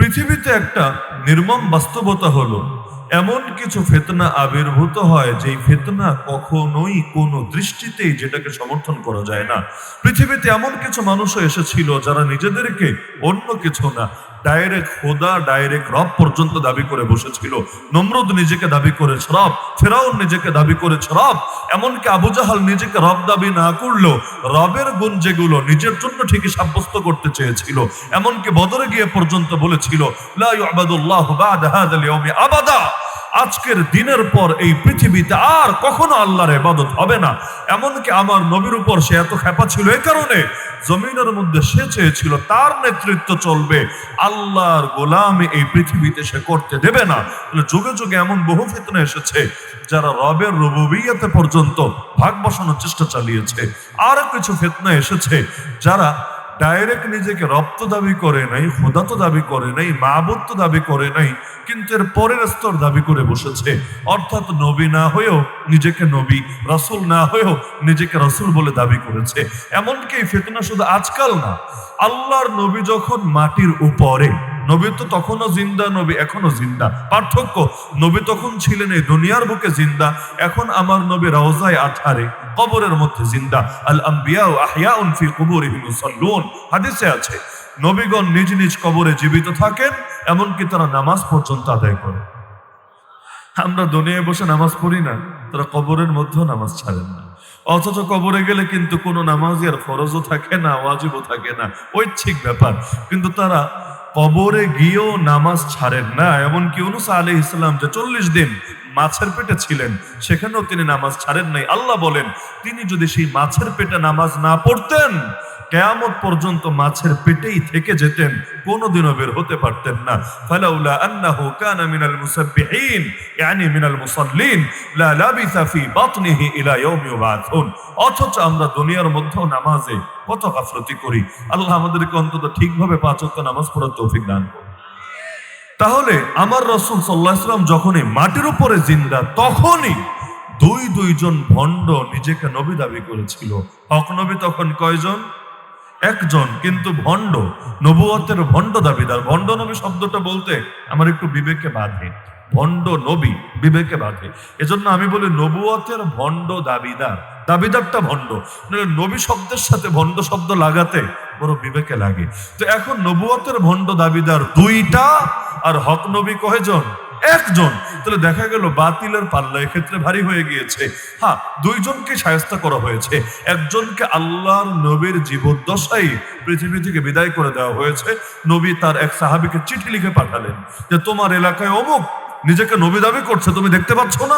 পৃথিবীতে একটা নির্মম বাস্তবতা হলো এমন কিছু ফিতনা আবির্ভূত হয় যেই ফিতনা কখনোই কোনো দৃষ্টিতেই যেটাকে সমর্থন করা যায় না। পৃথিবীতে এমন কিছু মানুষও এসেছিল যারা নিজেদেরকে অন্য কিছু না, ডাইরেক্ট খোদা, ডাইরেক্ট রব পর্যন্ত দাবি করে বসেছিল। নমরুদ নিজেকে দাবি করেছে রব, ফেরাউন নিজেকে দাবি করেছে রব, এমনকি আবু জাহাল নিজেকে রব দাবি না করলেও রবের গুণ যেগুলো নিজের জন্য ঠিকই সাব্যস্ত করতে চেয়েছিল। এমনকি বদরে গিয়ে পর্যন্ত বলেছিল লা ইউবাদুল্লাহু বা'দা হাযাল ইয়াউমি আবাদা, আজকের দিনের পর এই পৃথিবীতে আর কখনো আল্লাহর ইবাদত হবে না। এমনকি আমার নবীর উপর সে এত খেপা ছিল এই কারণে, জমিনের মধ্যে সে চেয়েছিল তার নেতৃত্ব চলবে, আল্লাহর গোলামি এই পৃথিবীতে সে করতে দেবে না। যুগে যুগে এমন বহু ফিতনা এসেছে যারা রবের রুবুবিয়্যতে পর্যন্ত ভাগ বসানোর চেষ্টা চালিয়েছে। আর কিছু ফিতনা এসেছে যারা ডাইরেক্ট নিজেকে রব তো দাবি করে নাই, খোদা তো দাবি করে নাই, মাবুদ তো দাবি করে নাই, কিন্তু এর পরের স্তর দাবি করে বসেছে। অর্থাৎ নবী না হয়েও নিজেকে নবী, রাসূল না হয়েও নিজেকে রাসূল বলে দাবি করেছে। এমনকি এই ফিতনা শুধু আজকাল না, আল্লাহর নবী যখন মাটির উপরে, নবী তো তখনও জিন্দা, নবী এখনো জিন্দা। পার্থক্য, নবী তখন ছিলেন এই দুনিয়ার বুকে জিন্দা, এখন আমার নবী রওজায়ে আতহারে কবরের মধ্যে জিন্দা। আল আম্বিয়া আহইয়াউন ফি কুবুরিহিম ইউসাল্লুন, হাদিসে আছে নবীগণ নিজ নিজ কবরে জীবিত থাকেন, এমনকি তারা নামাজ পর্যন্ত আদায় করে। আমরা দুনিয়ায় বসে নামাজ পড়ি না, তারা কবরের মধ্যেও নামাজ ছাড়েন না। অথচ কবরে গেলে কিন্তু কোনো নামাজই আর ফরজও থাকে না, ওয়াজিবও থাকে না, ঐচ্ছিক ব্যাপার। কিন্তু তারা কবরে গিয়েও নামাজ ছাড়েন না। এমনকি ইউনূস আলাইহিস সালাম যে 40 দিন মাছের পেটে ছিলেন, সেখানেও তিনি নামাজ ছাড়েন নাই। আল্লাহ বলেন, তিনি যদি সেই মাছের পেটে নামাজ না পড়তেন, কিয়ামত পর্যন্ত মাছের পেটেই থেকে যেতেন, কোনোদিনও বের হতে পারতেন না। ফালাউলা আন্নাহু কানা মিনাল মুসাব্বিহিন ইয়ানি মিনাল মুসাল্লিন লা লাবিসা ফি বাতনিহি ইলা ইয়াউমি ইউবাসুন। অথচ আমরা দুনিয়ার মধ্যেও নামাজে কত গাফলতি করি। আল্লাহ আমাদেরকে অন্তত ঠিকভাবে 5 ওয়াক্ত নামাজ পড়ার তৌফিক দান করুন। তাহলে আমার রাসূল সাল্লাল্লাহু আলাইহি ওয়াসাল্লাম যখনই মাটির উপরে জিন্দা, তখনই দুইজন ভণ্ড নিজেকে নবী দাবি করেছিল। হক নবী তখন কয়জন? একজন, কিন্তু ভণ্ড, নবুয়তের ভণ্ড দাবিদার। ভণ্ড নবী শব্দটা বলতে আমার একটু বিবেকে বাধে, ভণ্ড নবী বিবেকে বাধে। এজন্য আমি বলি নবুয়তের ভণ্ড দাবিদার, দাবিদারটা ভণ্ড। নবী শব্দের সাথে ভণ্ড শব্দ লাগাতে বড় বিবেকে লাগে। তো এখন নবুয়তের ভণ্ড দাবিদার দুইটা, আর হক নবী কয়জন? একজন। তাহলে দেখা গেল বাতিলের পাল্লা এক্ষেত্রে ভারী হয়ে গিয়েছে। হ্যাঁ, দুইজনকে শায়েস্তা করা হয়েছে। একজনকে আল্লাহর নবীর জীবদ্দশায় পৃথিবী থেকে বিদায় করে দেওয়া হয়েছে। নবী তার এক সাহাবীকে চিঠি লিখে পাঠালেন যে তোমার এলাকায় অমুক নিজেকে নবী দাবি করছে, তুমি দেখতে পাচ্ছ না?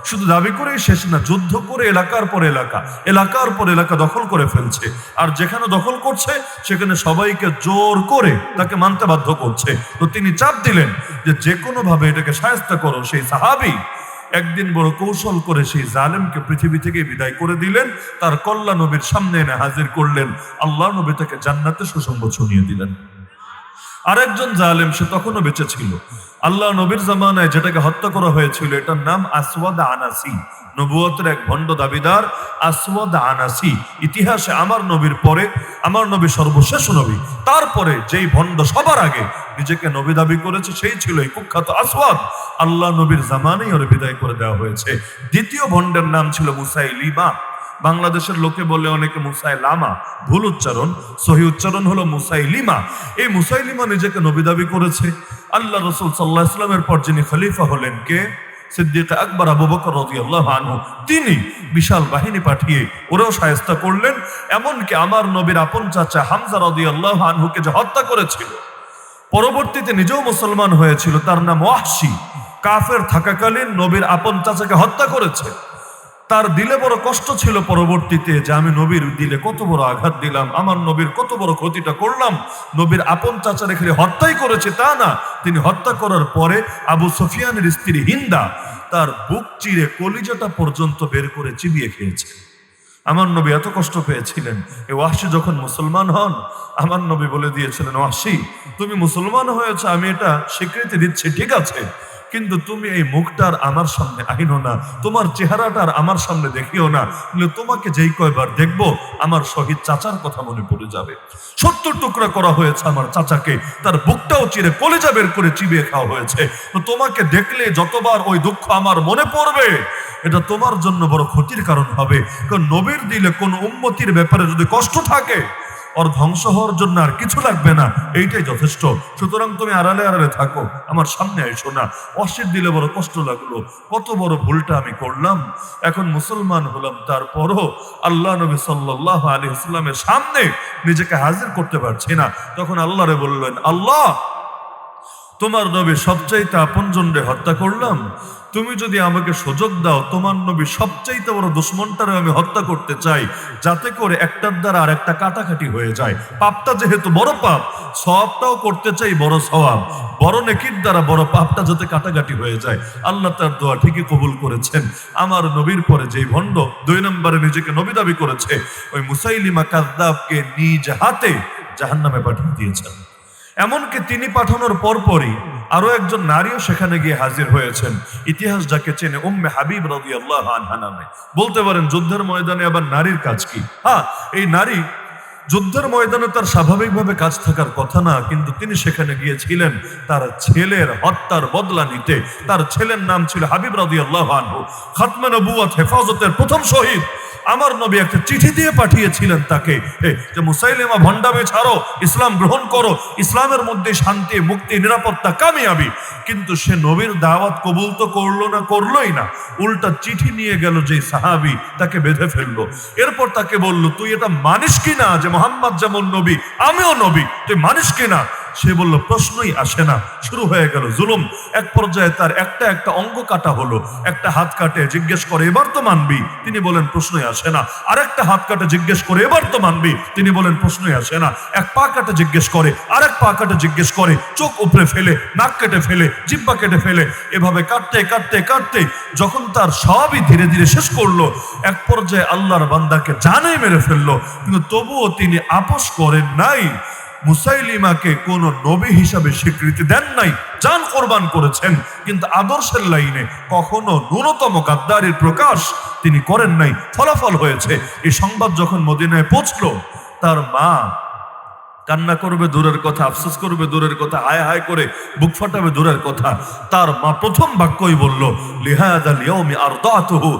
শুধু দাবি করেই শেষ না, যুদ্ধ করে এলাকার পর এলাকা, এলাকার পর এলাকা দখল করে ফেলছে। আর যেখানে দখল করছে সেখানে সবাইকে জোর করে তাকে মানতে বাধ্য করছে। তো তিনি চাপ দিলেন যে কোনো ভাবে এটাকে শায়েস্তা করো। সেই সাহাবী একদিন বড় কৌশল করে সেই জালেমকে পৃথিবী থেকে বিদায় করে দিলেন, তার কল্লা নবীর সামনে এনে হাজির করলেন। আল্লাহ নবী তাকে জান্নাতে সুসংবাদ শুনিয়ে দিলেন। আরেকজন জালেম, সে তখনও বেঁচে ছিল। আল্লাহ নবীর জামানায় যেটাকে হত্যা করা হয়েছিল, এটার নাম আসওয়াদ আনাসি, নবুয়তের এক ভণ্ড দাবিদার আসওয়াদ আনাসি। ইতিহাসে আমার নবীর পরে, আমার নবী সর্বশেষ নবী, তারপরে যেই ভণ্ড সবার আগে নিজেকে নবী দাবি করেছে সেই ছিল এই কুখ্যাত আসওয়াদ। আল্লাহ নবীর জামানায় ওর বিদায় করে দেওয়া হয়েছে। দ্বিতীয় ভণ্ডের নাম ছিল মুসাইলিমা। বাংলাদেশের লোকে বলে অনেকে মুসাইলামা, ভুল উচ্চারণ, সহি উচ্চারণ হলো মুসাইলিমা। এই মুসাইলিমা নিজেকে নবী দাবি করেছে। আল্লাহ রাসূল সাল্লাল্লাহু আলাইহি ওয়াসাল্লামের পর যিনি খলিফা হলেন, কে? সিদ্দিক আকবর আবু বকর রাদিয়াল্লাহু আনহু। তিনি বিশাল বাহিনী পাঠিয়ে ওরাও শায়েস্তা করলেন। এমনকি আমার নবীর আপন চাচা হামজা রাদিয়াল্লাহু আনহুকে যে হত্যা করেছিল, পরবর্তীতে নিজেও মুসলমান হয়েছিল, তার নাম ওয়াহশী। কাফের থাকাকালীন নবীর আপন চাচাকে হত্যা করেছে। তার দিলে বড় কষ্ট ছিল পরবর্তীতে যে আমি নবীর দিলে কত বড় আঘাত দিলাম, আমার নবীর কত বড় ক্ষতিটা করলাম। নবীর আপন চাচা রেখে হত্যাই করেছে তা না, তিনি হত্যা করার পরে আবু সুফিয়ানের স্ত্রী হিন্দা তার বুক চিরে কলিজাটা পর্যন্ত বের করে চিবিয়ে খেয়েছে। আমার নবী এত কষ্ট পেয়েছিলেন। এই ওয়াহশী যখন মুসলমান হন, আমার নবী বলে দিয়েছিলেন, ওয়াহশী তুমি মুসলমান হয়েছে, আমি এটা স্বীকৃতি দিচ্ছি, ঠিক আছে, কিন্তু তুমি এই মুখটার আমার সামনে আইনো না, তোমার চেহারাটার আমার সামনে দেখিও না, তোমাকে যেই কয়বার দেখবো আমার শহীদ চাচার কথা মনে পড়ে যাবে। 70 টুকরা করা হয়েছে আমার চাচাকে, তার বুকটাও চিরে কলিজা বের করে চিবিয়ে খাওয়া হয়েছে। তো তোমাকে দেখলে যতবার ওই দুঃখ আমার মনে পড়বে, এটা তোমার জন্য বড় ক্ষতির কারণ হবে। কারণ নবীর দিলে কোন উম্মতির ব্যাপারে যদি কষ্ট থাকে, ওর ধ্বংস হওয়ার জন্য আর কিছু লাগবে না, এইটাই যথেষ্ট। সুতরাং তুমি আড়ালে আড়ালে থাকো, আমার সামনে এসো না। অশির দিলে বড় কষ্ট লাগলো, কত বড় ভুলটা আমি করলাম। এখন মুসলমান হলাম, তারপরও আল্লাহ নবী সাল্লাল্লাহু আলাইহি ওয়াসাল্লামের সামনে নিজেকে হাজির করতে পারছি না। তখন আল্লাহরে বললেন, আল্লাহ তোমার নবী সবচাইতে আপনজনরে হত্যা করলাম, তুমি যদি আমাকে সুযোগ দাও, তোমার নবী সবচাইতে বড় দুশ্মনটারে আমি হত্যা করতে চাই, যাতে করে একটার দ্বারা আর একটা কাটাকাটি হয়ে যায়। পাপটা যেহেতু বড় পাপ, সওয়াবটাও করতে চাই বড় সওয়াব, বড় নেকির দ্বারা বড় পাপটা যাতে কাটাকাটি হয়ে যায়। আল্লাহ তার দোয়া ঠিকই কবুল করেছেন। আমার নবীর পরে যেই ভণ্ড 2 নম্বরে নিজেকে নবী দাবি করেছে, ওই মুসাইলিমা কাযযাবকে নিজ হাতে জাহান্নামে পাঠিয়ে দিয়েছেন। এমনকি তিনি পাঠানোর পরপরই আরো একজন নারীও সেখানে গিয়ে হাজির হয়েছেন। ইতিহাস যাকে চেনে উম্মে হাবিব রাদিয়াল্লাহু আনহা নামে। বলতে পারেন যুদ্ধের ময়দানে আবার নারীর কাজ কি? হ্যাঁ, এই নারী যুদ্ধের ময়দানে তার স্বাভাবিকভাবে কাজ থাকার কথা না, কিন্তু তিনি সেখানে গিয়েছিলেন তার ছেলের হত্যার বদলা নিতে। তার ছেলের নাম ছিল হাবিব রাদিয়াল্লাহু আনহু, খাতমে নবুয়ত হেফাজতের প্রথম শহীদ। আমার নবী একটা চিঠি দিয়ে পাঠিয়েছিলেন তাকে যে মুসাইলিমা ভণ্ডামি ছাড়ো, ইসলাম গ্রহণ করো, ইসলামের মধ্যে শান্তি, মুক্তি, নিরাপত্তা, কামিয়াবি। কিন্তু সে নবীর দাওয়াত কবুল তো করলো না, করলোই না, উল্টা চিঠি নিয়ে গেল যে সাহাবী, তাকে বেঁধে ফেললো। এরপর তাকে বলল, তুই এটা মানিস কিনা যে মোহাম্মদ যেমন নবী আমিও নবী, তুই মানিস কিনা? সে বলল, প্রশ্নই আসে না। শুরু হয়ে গেল জুলুম। এক পর্যায়ে তার একটা একটা অঙ্গ কাটা হলো। একটা হাত কাটে, জিজ্ঞেস করে এবার তো মানবি? তিনি বলেন প্রশ্নই আসে না। আরেকটা হাত কাটে, জিজ্ঞেস করে এবার তো মানবি? তিনি বলেন প্রশ্নই আসে না। এক পা কাটে, জিজ্ঞেস করে, আরেক পা কাটে, জিজ্ঞেস করে, চোখ উপরে ফেলে, নাক কেটে ফেলে, জিহ্বা কেটে ফেলে, এভাবে কাটতে কাটতে কাটতে যখন তার সবই ধীরে ধীরে শেষ করলো, এক পর্যায়ে আল্লাহর বান্দাকে জানে মেরে ফেললো, কিন্তু তবুও তিনি আপোষ করেন নাই। মুসাইলিমাকে কোন নবী হিসাবে স্বীকৃতি দেন নাই, জান কোরবান করেছেন, কিন্তু আদর্শের লাইনে কখনো ন্যূনতম গাদ্দারির প্রকাশ তিনি করেন নাই। ফলাফল হয়েছে, এই সংবাদ যখন মদিনায় পৌঁছলো, তার মা কান্না করবে দূরের কথা, আফসোস করবে দূরের কথা, হায় হায় করে বুক ফাটাবে দূরের কথা। তার মা প্রথম বাক্যই বলল, লিহাযাল ইয়াউমি আরদাতুহু,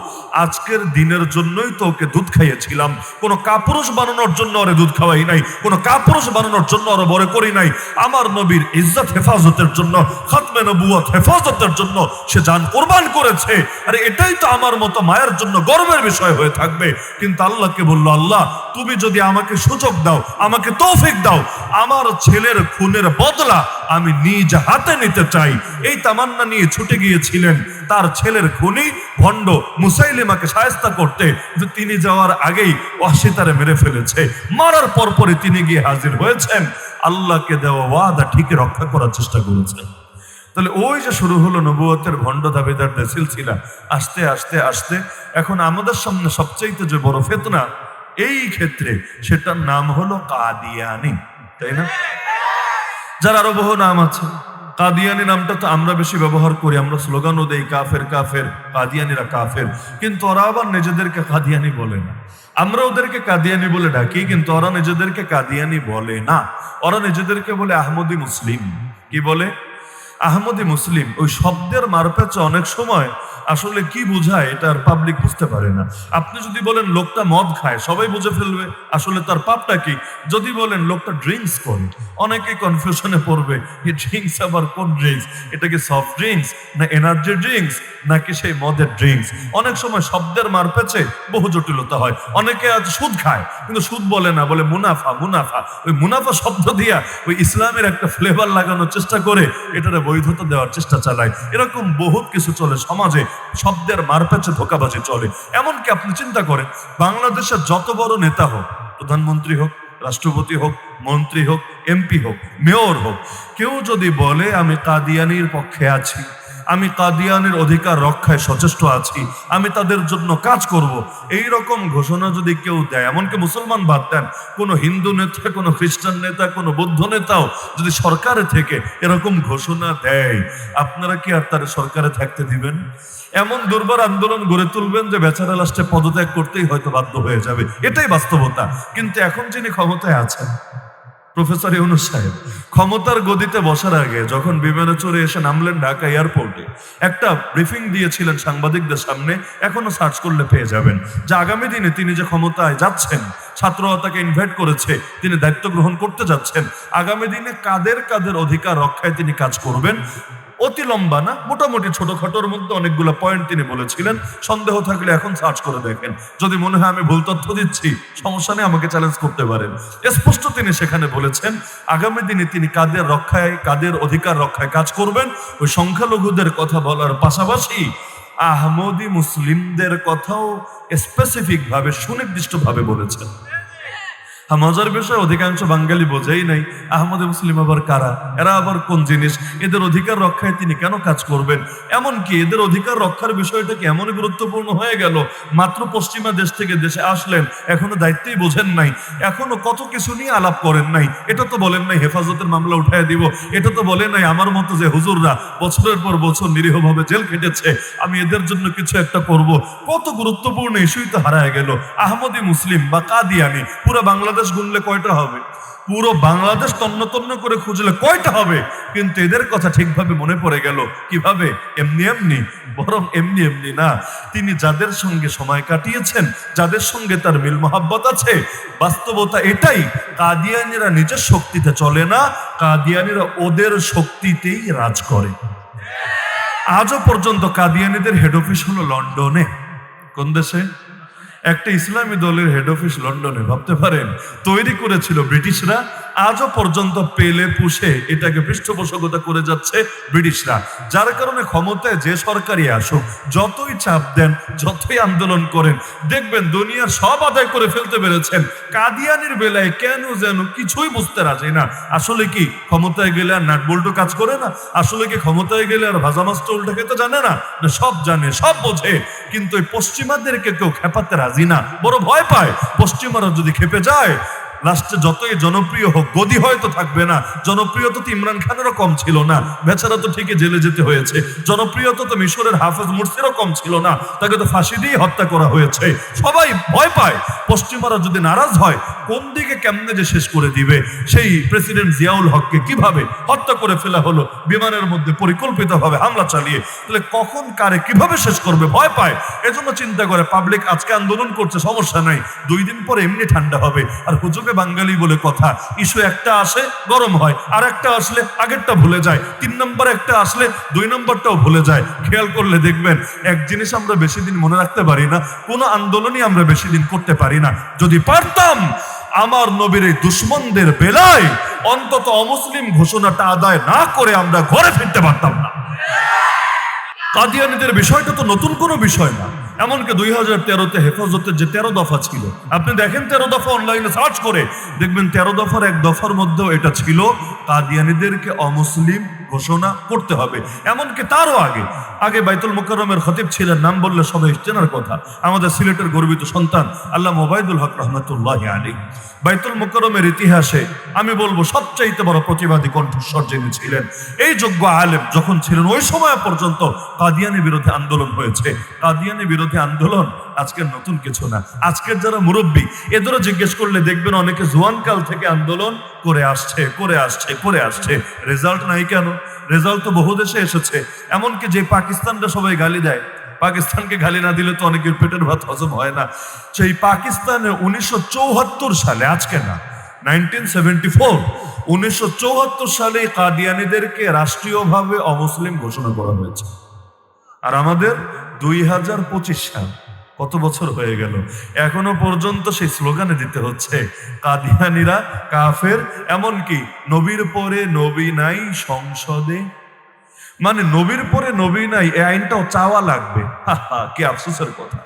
আজকের দিনের জন্যই তো ওকে দুধ খাইয়েছিলাম, কোনো কাপুরুষ বানানোর জন্য ওরে দুধ খাওয়াই নাই, কোনো কাপুরুষ বানানোর জন্য ওরে বড় করি নাই। আমার নবীর ইজ্জত হেফাজতের জন্য, খাতমে নবুয়ত হেফাজতের জন্য সে জান কোরবান করেছে। আরে এটাই তো আমার মতো মায়ের জন্য গর্বের বিষয় হয়ে থাকবে। কিন্তু আল্লাহকে বলল, আল্লাহ তুমি যদি আমাকে সুযোগ দাও, আমাকে তৌফিক দাও, আমার ছেলের খুনের বদলা আমি নিজ হাতে নিতে চাই। এই তামান্না নিয়ে ছুটে গিয়েছিলেন তার ছেলের খুনি ভণ্ড মুসাইলিমাকে শায়েস্তা করতে। কিন্তু তিনি যাওয়ার আগেই ওয়াহশী তারে মেরে ফেলেছে। মারার পরপরই তিনি গিয়ে হাজির হয়েছেন, আল্লাহকে দেওয়া ওয়াদা ঠিকই রক্ষা করার চেষ্টা করেছেন। তাহলে ওই যে শুরু হলো নবুয়তের ভণ্ড দাবিদারদের সিলসিলা। আস্তে আস্তে আস্তে এখন আমাদের সামনে সবচাইতে যে বড় ফিতনা এই ক্ষেত্রে, সেটার নাম হলো কাদিয়ানি, তাই না? যার আরো বহু নাম আছে। কাদিয়ানি নামটা তো আমরা বেশি ব্যবহার করি, আমরা স্লোগানও দেই কাফের কাফের, কাদিয়ানিরা কাফের, কিন্তু ওরা আবার নিজেদেরকে কাদিয়ানি বলে না। আমরা ওদেরকে কাদিয়ানি বলে ডাকি, কিন্তু ওরা নিজেদেরকে কাদিয়ানি বলে না। ওরা নিজেদেরকে বলে আহমদি মুসলিম। কি বলে? আহমদি মুসলিম। ওই শব্দের মারপ্যাচে অনেক সময় আসলে কি বোঝায় এটা আর পাবলিক বুঝতে পারে না। আপনি যদি বলেন লোকটা মদ খায়, সবাই বুঝে ফেলবে আসলে তার পাপটা কি। যদি বলেন লোকটা ড্রিঙ্কস করে, অনেকেই কনফিউশনে পড়বে, এই ড্রিঙ্কস আবার কোন ড্রিঙ্কস? এটা কি সফট ড্রিঙ্কস না এনার্জি ড্রিঙ্কস নাকি সেই মদের ড্রিঙ্কস? অনেক সময় শব্দের মারপ্যাচে বহু জটিলতা হয়। অনেকে আজ সুদ খায়, কিন্তু সুদ বলে না, বলে মুনাফা। মুনাফা, ওই মুনাফা শব্দ দিয়া ওই ইসলামের একটা ফ্লেভার লাগানোর চেষ্টা করে এটারে বৈধতা দেওয়ার চেষ্টা চালায়। এরকম বহুত কিছু চলে সমাজে, শব্দের মারপ্যাচে ধোঁকাবাজি চলে। এমনকি আপনি চিন্তা করেন, বাংলাদেশের যত বড় নেতা হোক, প্রধানমন্ত্রী হোক, রাষ্ট্রপতি হোক, মন্ত্রী হোক, এমপি হোক, মেয়র হোক, কেউ যদি বলে আমি কাদিয়ানির পক্ষে আছি, আমি কাদিয়ানের অধিকার রক্ষায় সচেষ্ট আছি, আমি তাদের জন্য কাজ করব, এই রকম ঘোষণা যদি কেউ দেয়, এমনকি মুসলমান বাদ দেন, কোনো হিন্দু নেতা, কোনো খ্রিস্টান নেতা, কোনো বৌদ্ধ নেতাও যদি সরকারে থেকে এরকম ঘোষণা দেয়, আপনারা কি আর তার সরকারে থাকতে দিবেন? এমন দুর্বার আন্দোলন গড়ে তুলবেন যে বেচারা লাস্টে পদত্যাগ করতেই হয়তো বাধ্য হয়ে যাবে। এটাই বাস্তবতা। কিন্তু এখন যিনি ক্ষমতায় আছেন, প্রফেসর ইউনূস সাহেব, ক্ষমতার গদিতে বসার আগে যখন বিমানে চড়ে এসে নামলেন ঢাকা এয়ারপোর্টে, একটা ব্রিফিং দিয়েছিলেন সাংবাদিকদের সামনে, এখনো সার্চ করলে পেয়ে যাবেন, যে আগামী দিনে তিনি যে ক্ষমতায় যাচ্ছেন, ছাত্ররা তাকে ইনভাইট করেছে, তিনি দায়িত্ব গ্রহণ করতে যাচ্ছেন, আগামী দিনে কাদের কাদের অধিকার রক্ষায় তিনি কাজ করবেন। অতি লম্বা না, মোটামুটি ছোটখাটোর মধ্যে অনেকগুলো পয়েন্ট তিনি বলেছিলেন। সন্দেহ থাকলে এখন সার্চ করে দেখেন, যদি মনে হয় আমি ভুল তথ্য দিচ্ছি, সমস্যা নেই, আমাকে চ্যালেঞ্জ করতে পারেন। স্পষ্ট তিনি সেখানে বলেছেন আগামী দিনে তিনি কাদের রক্ষায়, কাদের অধিকার রক্ষায় কাজ করবেন। ওই সংখ্যালঘুদের কথা বলার পাশাপাশি আহমদী মুসলিমদের কথাও স্পেসিফিক ভাবে, সুনির্দিষ্ট ভাবে বলেছেন। মজার বিষয়, অধিকাংশ বাঙালি বোঝেই নাই আহমদে মুসলিম আবার কারা, এরা আবার কোন জিনিস, এদের অধিকার রক্ষায় তিনি কেন কাজ করবেন। এমনকি এদের অধিকার রক্ষার বিষয়টা কি এমনই গুরুত্বপূর্ণ হয়ে গেল, মাত্র পশ্চিমা দেশ থেকে দেশে আসলেন, এখনো দায়িত্বই বোঝেন নাই, এখনো কত কিছু নিয়ে আলাপ করেন নাই। এটা তো বলেন নাই হেফাজতের মামলা উঠায় দিব, এটা তো বলেন নাই আমার মতো যে হুজুররা বছরের পর বছর নিরীহভাবে জেল খেটেছে, আমি এদের জন্য কিছু একটা করব। কত গুরুত্বপূর্ণ ইস্যুই তো হারায় গেল। আহমদী মুসলিম বা কাদিয়ানি পুরো বাংলাদেশ গুনলে কয়টা হবে? পুরো বাংলাদেশ তন্ন তন্ন করে খুঁজলে কয়টা হবে? কিন্তু এদের কথা ঠিকভাবে মনে পড়ে গেল কিভাবে? এমনি এমনি, বরং এমনি এমনি না, তিনি যাদের সঙ্গে সময় কাটিয়েছেন, যাদের সঙ্গে তার মিল মহাব্বত আছে, বাস্তবতা এটাই, কাদিয়ানিরা নিজের শক্তিতে চলে না, কাদিয়ানিরা ওদের শক্তিতেই রাজ করে। আজও পর্যন্ত কাদিয়ানিদের হেড অফিস হলো লন্ডনে। কোন দেশে? একটা ইসলামী দলের হেড অফিস লন্ডনে। ভাবতে পারেন, তৈরি করেছিল ব্রিটিশরা। আজও পর্যন্ত পেলে পুষে এটাকে পৃষ্ঠপোষকতা করে যাচ্ছে ব্রিটিশরা। যার কারণে ক্ষমতায় যে সরকারই আসুক, যতই চাপ দেন, যতই আন্দোলন করেন, দেখবেন দুনিয়ার সব আদায় করে ফেলতে পেরেছেন। কাদিয়ানির বেলায় কেন যেন কিছুই বুঝতে রাজি না। আসলে কি ক্ষমতায় গেলে আর নাটবল্টু কাজ করে না? আসলে কি ক্ষমতায় গেলে আর ভাজা মাছটা উল্টে খেতে জানে না? সব জানে, সব বোঝে, কিন্তু এই পশ্চিমাদেরকে কেউ খেপাতে রাজি না, বড় ভয় পায়। পশ্চিমারা যদি খেপে যায়, লাস্টে যতই জনপ্রিয় হোক, গদি হয়তো থাকবে না। জনপ্রিয়তা তো ইমরান খানেরও কম ছিল না, বেচারা তো ঠিকই জেলে যেতে হয়েছে। জনপ্রিয়তা তো মিশরের হাফেজ মুরসিরও কম ছিল না, তাকে তো ফাঁসি দিয়ে হত্যা করা হয়েছে। সবাই ভয় পায়। পশ্চিমারা যদি নারাজ হয়, কোন দিকে কেমনে যে শেষ করে দিবে। সেই প্রেসিডেন্ট জিয়াউল হককে কিভাবে হত্যা করে ফেলা হলো বিমানের মধ্যে পরিকল্পিতভাবে হামলা চালিয়ে, তাহলে কখন কারে কিভাবে শেষ করবে ভয় পায়। এজন্য চিন্তা করে পাবলিক আজকে আন্দোলন করছে, সমস্যা নাই, 2 দিন পরে এমনি ঠান্ডা হবে। আর হুজুগে বাঙালি বলে কথা, ইস্যু একটা আসে গরম হয়, আর একটা আসলে আগেরটা ভুলে যায়, 3 নম্বর একটা আসলে 2 নম্বরটাও ভুলে যায়। খেয়াল করলে দেখবেন এক জিনিস আমরা বেশি দিন মনে রাখতে পারি না, কোনো আন্দোলনই আমরা বেশি দিন করতে পারি না। যদি পারতাম, আমার নবীর এই দুশ্মনদের বেলায় অন্তত অমুসলিম ঘোষণাটা আদায় না করে আমরা ঘরে ফিরতে পারতাম না। কাদিয়ানীদের বিষয়টা তো নতুন কোনো বিষয় না। এমনকি 2013-তে হেফাজতের যে 13 দফা ছিল, আপনি দেখেন 13 দফা অনলাইনে সার্চ করে দেখবেন, 13 দফার এক দফার মধ্যেও এটা ছিল কাদিয়ানীদেরকে অমুসলিম ঘোষণা করতে হবে। এমনকি তারও আগে আগে বাইতুল মুকাররমের খতিব ছিলেন, নাম বললে সবাই চেনার কথা, আমাদের সিলেটের গর্বিত সন্তান আল্লামা ওবায়দুল হক রহমাতুল্লাহি আলাইহি। বাইতুল মুকাররমের ইতিহাসে আমি বলবো সবচাইতে বড় প্রতিবাদী কণ্ঠস্বর যিনি ছিলেন, এই যোগ্য আলেম যখন ছিলেন, ওই সময় পর্যন্ত কাদিয়ানী বিরোধী আন্দোলন হয়েছে। কাদিয়ানী বিরোধী আন্দোলন আজকের নতুন কিছু না। আজকের যারা মুরব্বী, এদেরও জিজ্ঞেস করলে দেখবেন অনেকে জোয়ানকাল থেকে আন্দোলন করে আসছে। রেজাল্ট নাই কেন? রেজাল্ট তো বহু দেশে এসেছে। এমনকি যে পাকিস্তানটা সবাই গালি দেয়, পাকিস্তানকে গালি না দিলে তো অনেকের পেটের ভাত হজম হয় না। সেই পাকিস্তানে 1974 সালে, আজকে না, 1974 সালে কাদিয়ানীদেরকে রাষ্ট্রীয়ভাবে অমুসলিম ঘোষণা করা হয়েছে। আর আমাদের 2025 সাল, কত বছর হয়ে গেল, এখনো পর্যন্ত সেই স্লোগানে দিতে হচ্ছে কাদিয়ানীরা কাফের। এমনকি নবীর পরে নবী নাই সংসদে, মানে নবীর পরে নবী নাই, এই আইনটাও চাওয়া লাগবে। কি আফসোসের কথা,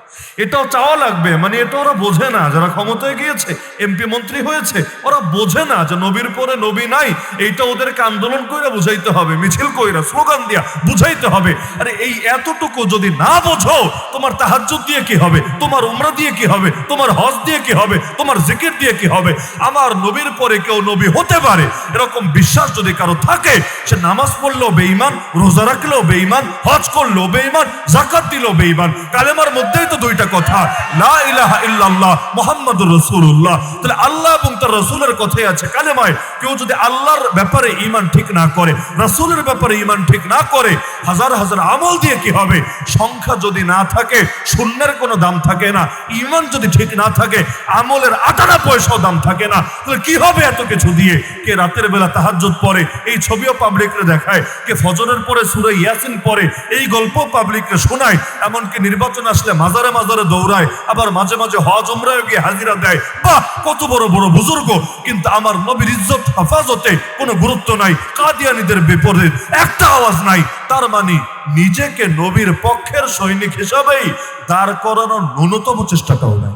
এটাও চাওয়া লাগবে। মানে এটা ওরা বোঝে না, যারা ক্ষমতায় গিয়েছে, এমপি মন্ত্রী হয়েছে, ওরা বোঝে না যে নবীর পরে নবী নাই। এইটা ওদেরকে আন্দোলন কইরা বুঝাইতে হবে, মিছিল কইরা, স্লোগান দিয়া বুঝাইতে হবে। আরে এই এতটুকু যদি না বোঝো, তোমার তাহাজ্জুদ দিয়ে কি হবে, তোমার উমরা দিয়ে কি হবে, তোমার হজ দিয়ে কি হবে, তোমার জিকির দিয়ে কি হবে? আমার নবীর পরে কেউ নবী হতে পারে এরকম বিশ্বাস যদি কারো থাকে, সে নামাজ পড়লেও বেঈমান, রোজা রাখলেও বেঈমান, হজ করলেও বেঈমান, যাকাত দিলেও বেঈমান। কালেমার মধ্যেই তো দুইটা কথা, লা ইলাহা ইল্লাল্লাহ মুহাম্মাদুর রাসূলুল্লাহ। তাহলে আল্লাহ এবং তার রাসূলের কথাই আছে কালেমায়। কেউ যদি আল্লাহর ব্যাপারে ঈমান ঠিক না করে, রাসূলের ব্যাপারে ঈমান ঠিক না করে, হাজার হাজার আমল দিয়ে কি হবে? সংখ্যা যদি না থাকে, শূন্যের কোনো দাম থাকে না। ঈমান যদি ঠিক না থাকে, আমলের আটানা পয়সাও দাম থাকে না। তাহলে কি হবে এত কিছু দিয়ে? কে রাতের বেলা তাহাজ্জুদ পড়ে, এই ছবিও পাবলিকরে দেখায়। কে ফজরের পরে সূরা ইয়াসিন পড়ে, এই গল্প পাবলিককে শোনায়। এমনকি নির্বাচন আসলে মাজারে মাজারে দৌড়ায়, আবার মাঝে মাঝে হজ উমরায় গিয়ে হাজিরা দেয়। বাহ, কত বড় বড় বুজুর্গ, কিন্তু আমার নবীর ইজ্জত হেফাজতে কোনো গুরুত্ব নাই। কাদিয়ানীদের বিপরীত একটা আওয়াজ নাই। তার মানে নিজেকে নবীর পক্ষের সৈনিক হিসাবেই দাঁড় করানোর ন্যূনতম চেষ্টাটাও নাই।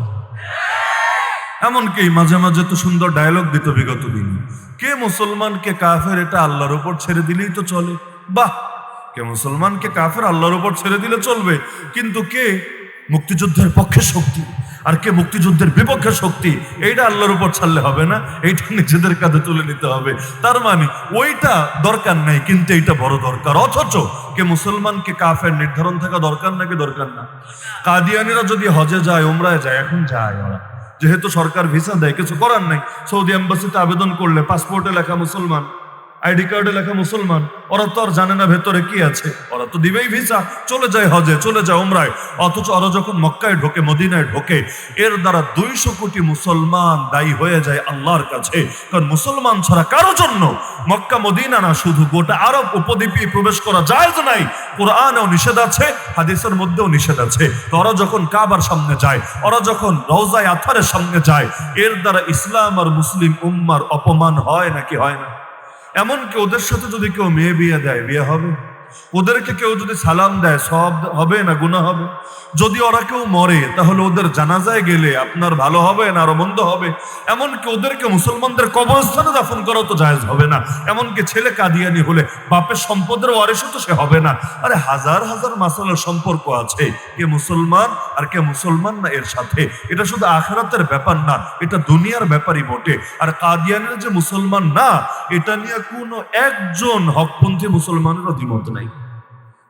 এমনকি মাঝে মাঝে তো সুন্দর ডায়লগ দিত বিগত দিন, কে মুসলমান কে কাফের এটা আল্লাহর উপর ছেড়ে দিলেই তো চলে। বাহ, কে মুসলমান কে কাফের আল্লাহর উপর ছেড়ে দিলে চলবে, কিন্তু কে মুক্তিযুদ্ধের পক্ষে শক্তি আর কে মুক্তিযুদ্ধের বিপক্ষে শক্তি, এইটা আল্লাহর উপর ছাড়লে হবে না, এইটা নিজেদের কাঁধে তুলে নিতে হবে। তার মানে ওইটা দরকার নাই, কিন্তু এইটা বড় দরকার। অথচ কে মুসলমান কে কাফের নির্ধারণ থাকা দরকার নাকি দরকার না? কাদিয়ানীরা যদি হজে যায়, উমরায় যায়, এখন যায় ওরা, যেহেতু সরকার ভিসা দেয়, কিছু করার নাই। সৌদি এম্বাসিতে আবেদন করলে পাসপোর্টে লেখা মুসলমান, আইডি কার্ডে লেখা মুসলমান, ওরা তো আর জানে না ভেতরে কি আছে। ওরা তো দিবেই ভিসা, চলে যায় হজে, চলে যায় উমরায়। অথচ ওরা যখন মক্কায় ঢোকে, মদিনায় ঢোকে, এর দ্বারা 200 কোটি মুসলমান দায়ী হয়ে যায় আল্লাহর কাছে। কারণ মুসলমান ছাড়া কারো জন্য মক্কা মদিনা না, শুধু গোটা আরব উপদ্বীপে প্রবেশ করা জায়েজ নাই। কোরআনেও নিষেধ আছে, হাদিসের মধ্যেও নিষেধ আছে। তো ওরা যখন কাবার সামনে যায়, ওরা যখন রওজায়ে আতহারের সামনে যায়, এর দ্বারা ইসলাম আর মুসলিম উম্মার অপমান হয় নাকি হয় না? এমনকি ওদের সাথে যদি কেউ মেয়ে বিয়ে দেয়, বিয়ে হবে? ওদেরকে কেউ যদি সালাম দেয়, সব হবে না গুনাহ হবে? যদি ওরা কেউ মরে, তাহলে ওদের জানাজায় গেলে আপনার ভালো হবে না আরো মন্দ হবে? এমনকি ওদেরকে মুসলমানদের কবরস্থানে দাফন করাও তো জায়েজ হবে না। এমনকি ছেলে কাদিয়ানি হলে বাপের সম্পদের ওয়ারিশও তো সে হবে না। আরে হাজার হাজার মাসালার সম্পর্ক আছে কে মুসলমান আর কে মুসলমান না এর সাথে। এটা শুধু আখিরাতের ব্যাপার না, এটা দুনিয়ার ব্যাপারই বটে। আর কাদিয়ানিরা যে মুসলমান না, এটা নিয়ে কোনো একজন হকপন্থী মুসলমানেরও দ্বিমত নাই।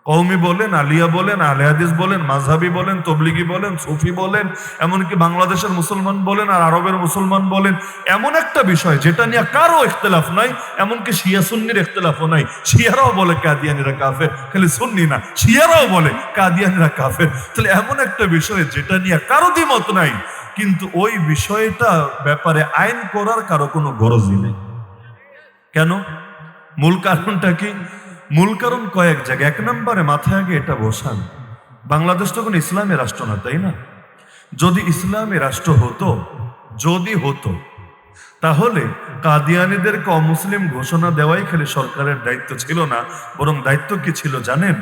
কওমি বলেন, আলিয়া বলেন, আহলে হাদিস বলেন, মাযহাবি বলেন, তবলিগি বলেন, সুফি বলেন, এমনকি বাংলাদেশের মুসলমান বলেন আর আরবের মুসলমান বলেন, এমন একটা বিষয় যেটা নিয়ে কারো ইখতিলাফ নাই। এমনকি শিয়া সুন্নির ইখতিলাফও নাই। শিয়ারাও বলে কাদিয়ানীরা কাফের, খালি সুন্নি না, শিয়ারাও বলে কাদিয়ানীরা কাফের। তাহলে এমন একটা বিষয় যেটা নিয়ে কারো দ্বিমত নাই, কিন্তু ওই বিষয়টা ব্যাপারে আইন করার কারো কোনো গরজই নেই। কেন? মূল কারণটা কি? মূল কারণ কয়েক জায়গায়। এক নম্বরে মাথায় আগে এটা বসান, বাংলাদেশ তো কোনো ইসলামী রাষ্ট্র না, তাই না? যদি ইসলামী রাষ্ট্র হতো, যদি হতো, তাহলে কাদিয়ানীদেরকে অমুসলিম ঘোষণা দেওয়াই খালি সরকারের দায়িত্ব ছিল না, বরং দায়িত্ব কি ছিল জানেন?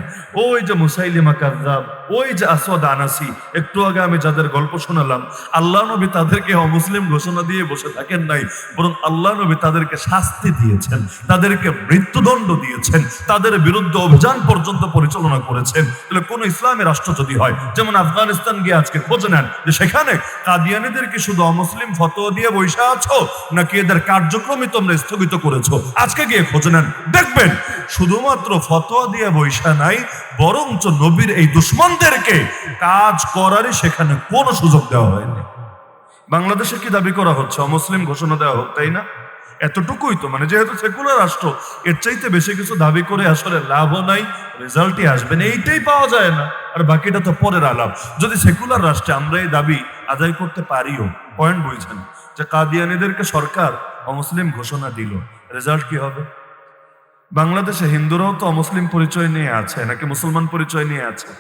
ওই যে মুসাইলিমা কাযযাব, ওই যে আসওয়াদ আনাসি, একটু আগে আমি যাদের গল্প শোনালাম, আল্লাহ নবী তাদেরকে অমুসলিম ঘোষণা দিয়ে বসে থাকেন নাই, বরং আল্লাহ নবী তাদেরকে শাস্তি দিয়েছেন, তাদেরকে মৃত্যুদণ্ড দিয়েছেন, তাদের বিরুদ্ধে অভিযান পর্যন্ত পরিচালনা করেছেন। তাহলে কোন ইসলামী রাষ্ট্র যদি হয়, যেমন আফগানিস্তান গিয়ে আজকে খোঁজ নেন যে সেখানে কাদিয়ানীদেরকে শুধু অমুসলিম ফতোয়া দিয়ে বসে আছো নাকি এদের কার্যক্রমই তোমরা স্থগিত করেছো, আজকে গিয়ে খোঁজ নেন, দেখবেন শুধুমাত্র ফতোয়া দিয়ে বৈশা নাই, বরঞ্চ নবীর এই দুশমনদেরকে কাজ করারই সেখানে কোনো সুযোগ দেওয়া হয়নি। বাংলাদেশে কি দাবি করা হচ্ছে? অমুসলিম ঘোষণা দেওয়া হোক, তাই না? এতটুকুই তো, মানে যেহেতু সেকুলার রাষ্ট্র, এর চাইতে বেশি কিছু দাবি করে আসলে লাভও নাই, রেজাল্টই আসবে না, এইটাই পাওয়া যায় না। আর বাকিটা তো পরের আলাপ। যদি সেকুলার রাষ্ট্রে আমরা এই দাবি আদায় করতে পারিও, পয়েন্ট বুঝছেন, যে কাদিয়ানীদেরকে সরকার অমুসলিম ঘোষণা দিল, রেজাল্ট কি হবে? বাংলাদেশে হিন্দুরাও তো অমুসলিম পরিচয় নিয়ে আছে, নাকি মুসলমান পরিচয় নিয়ে আছে?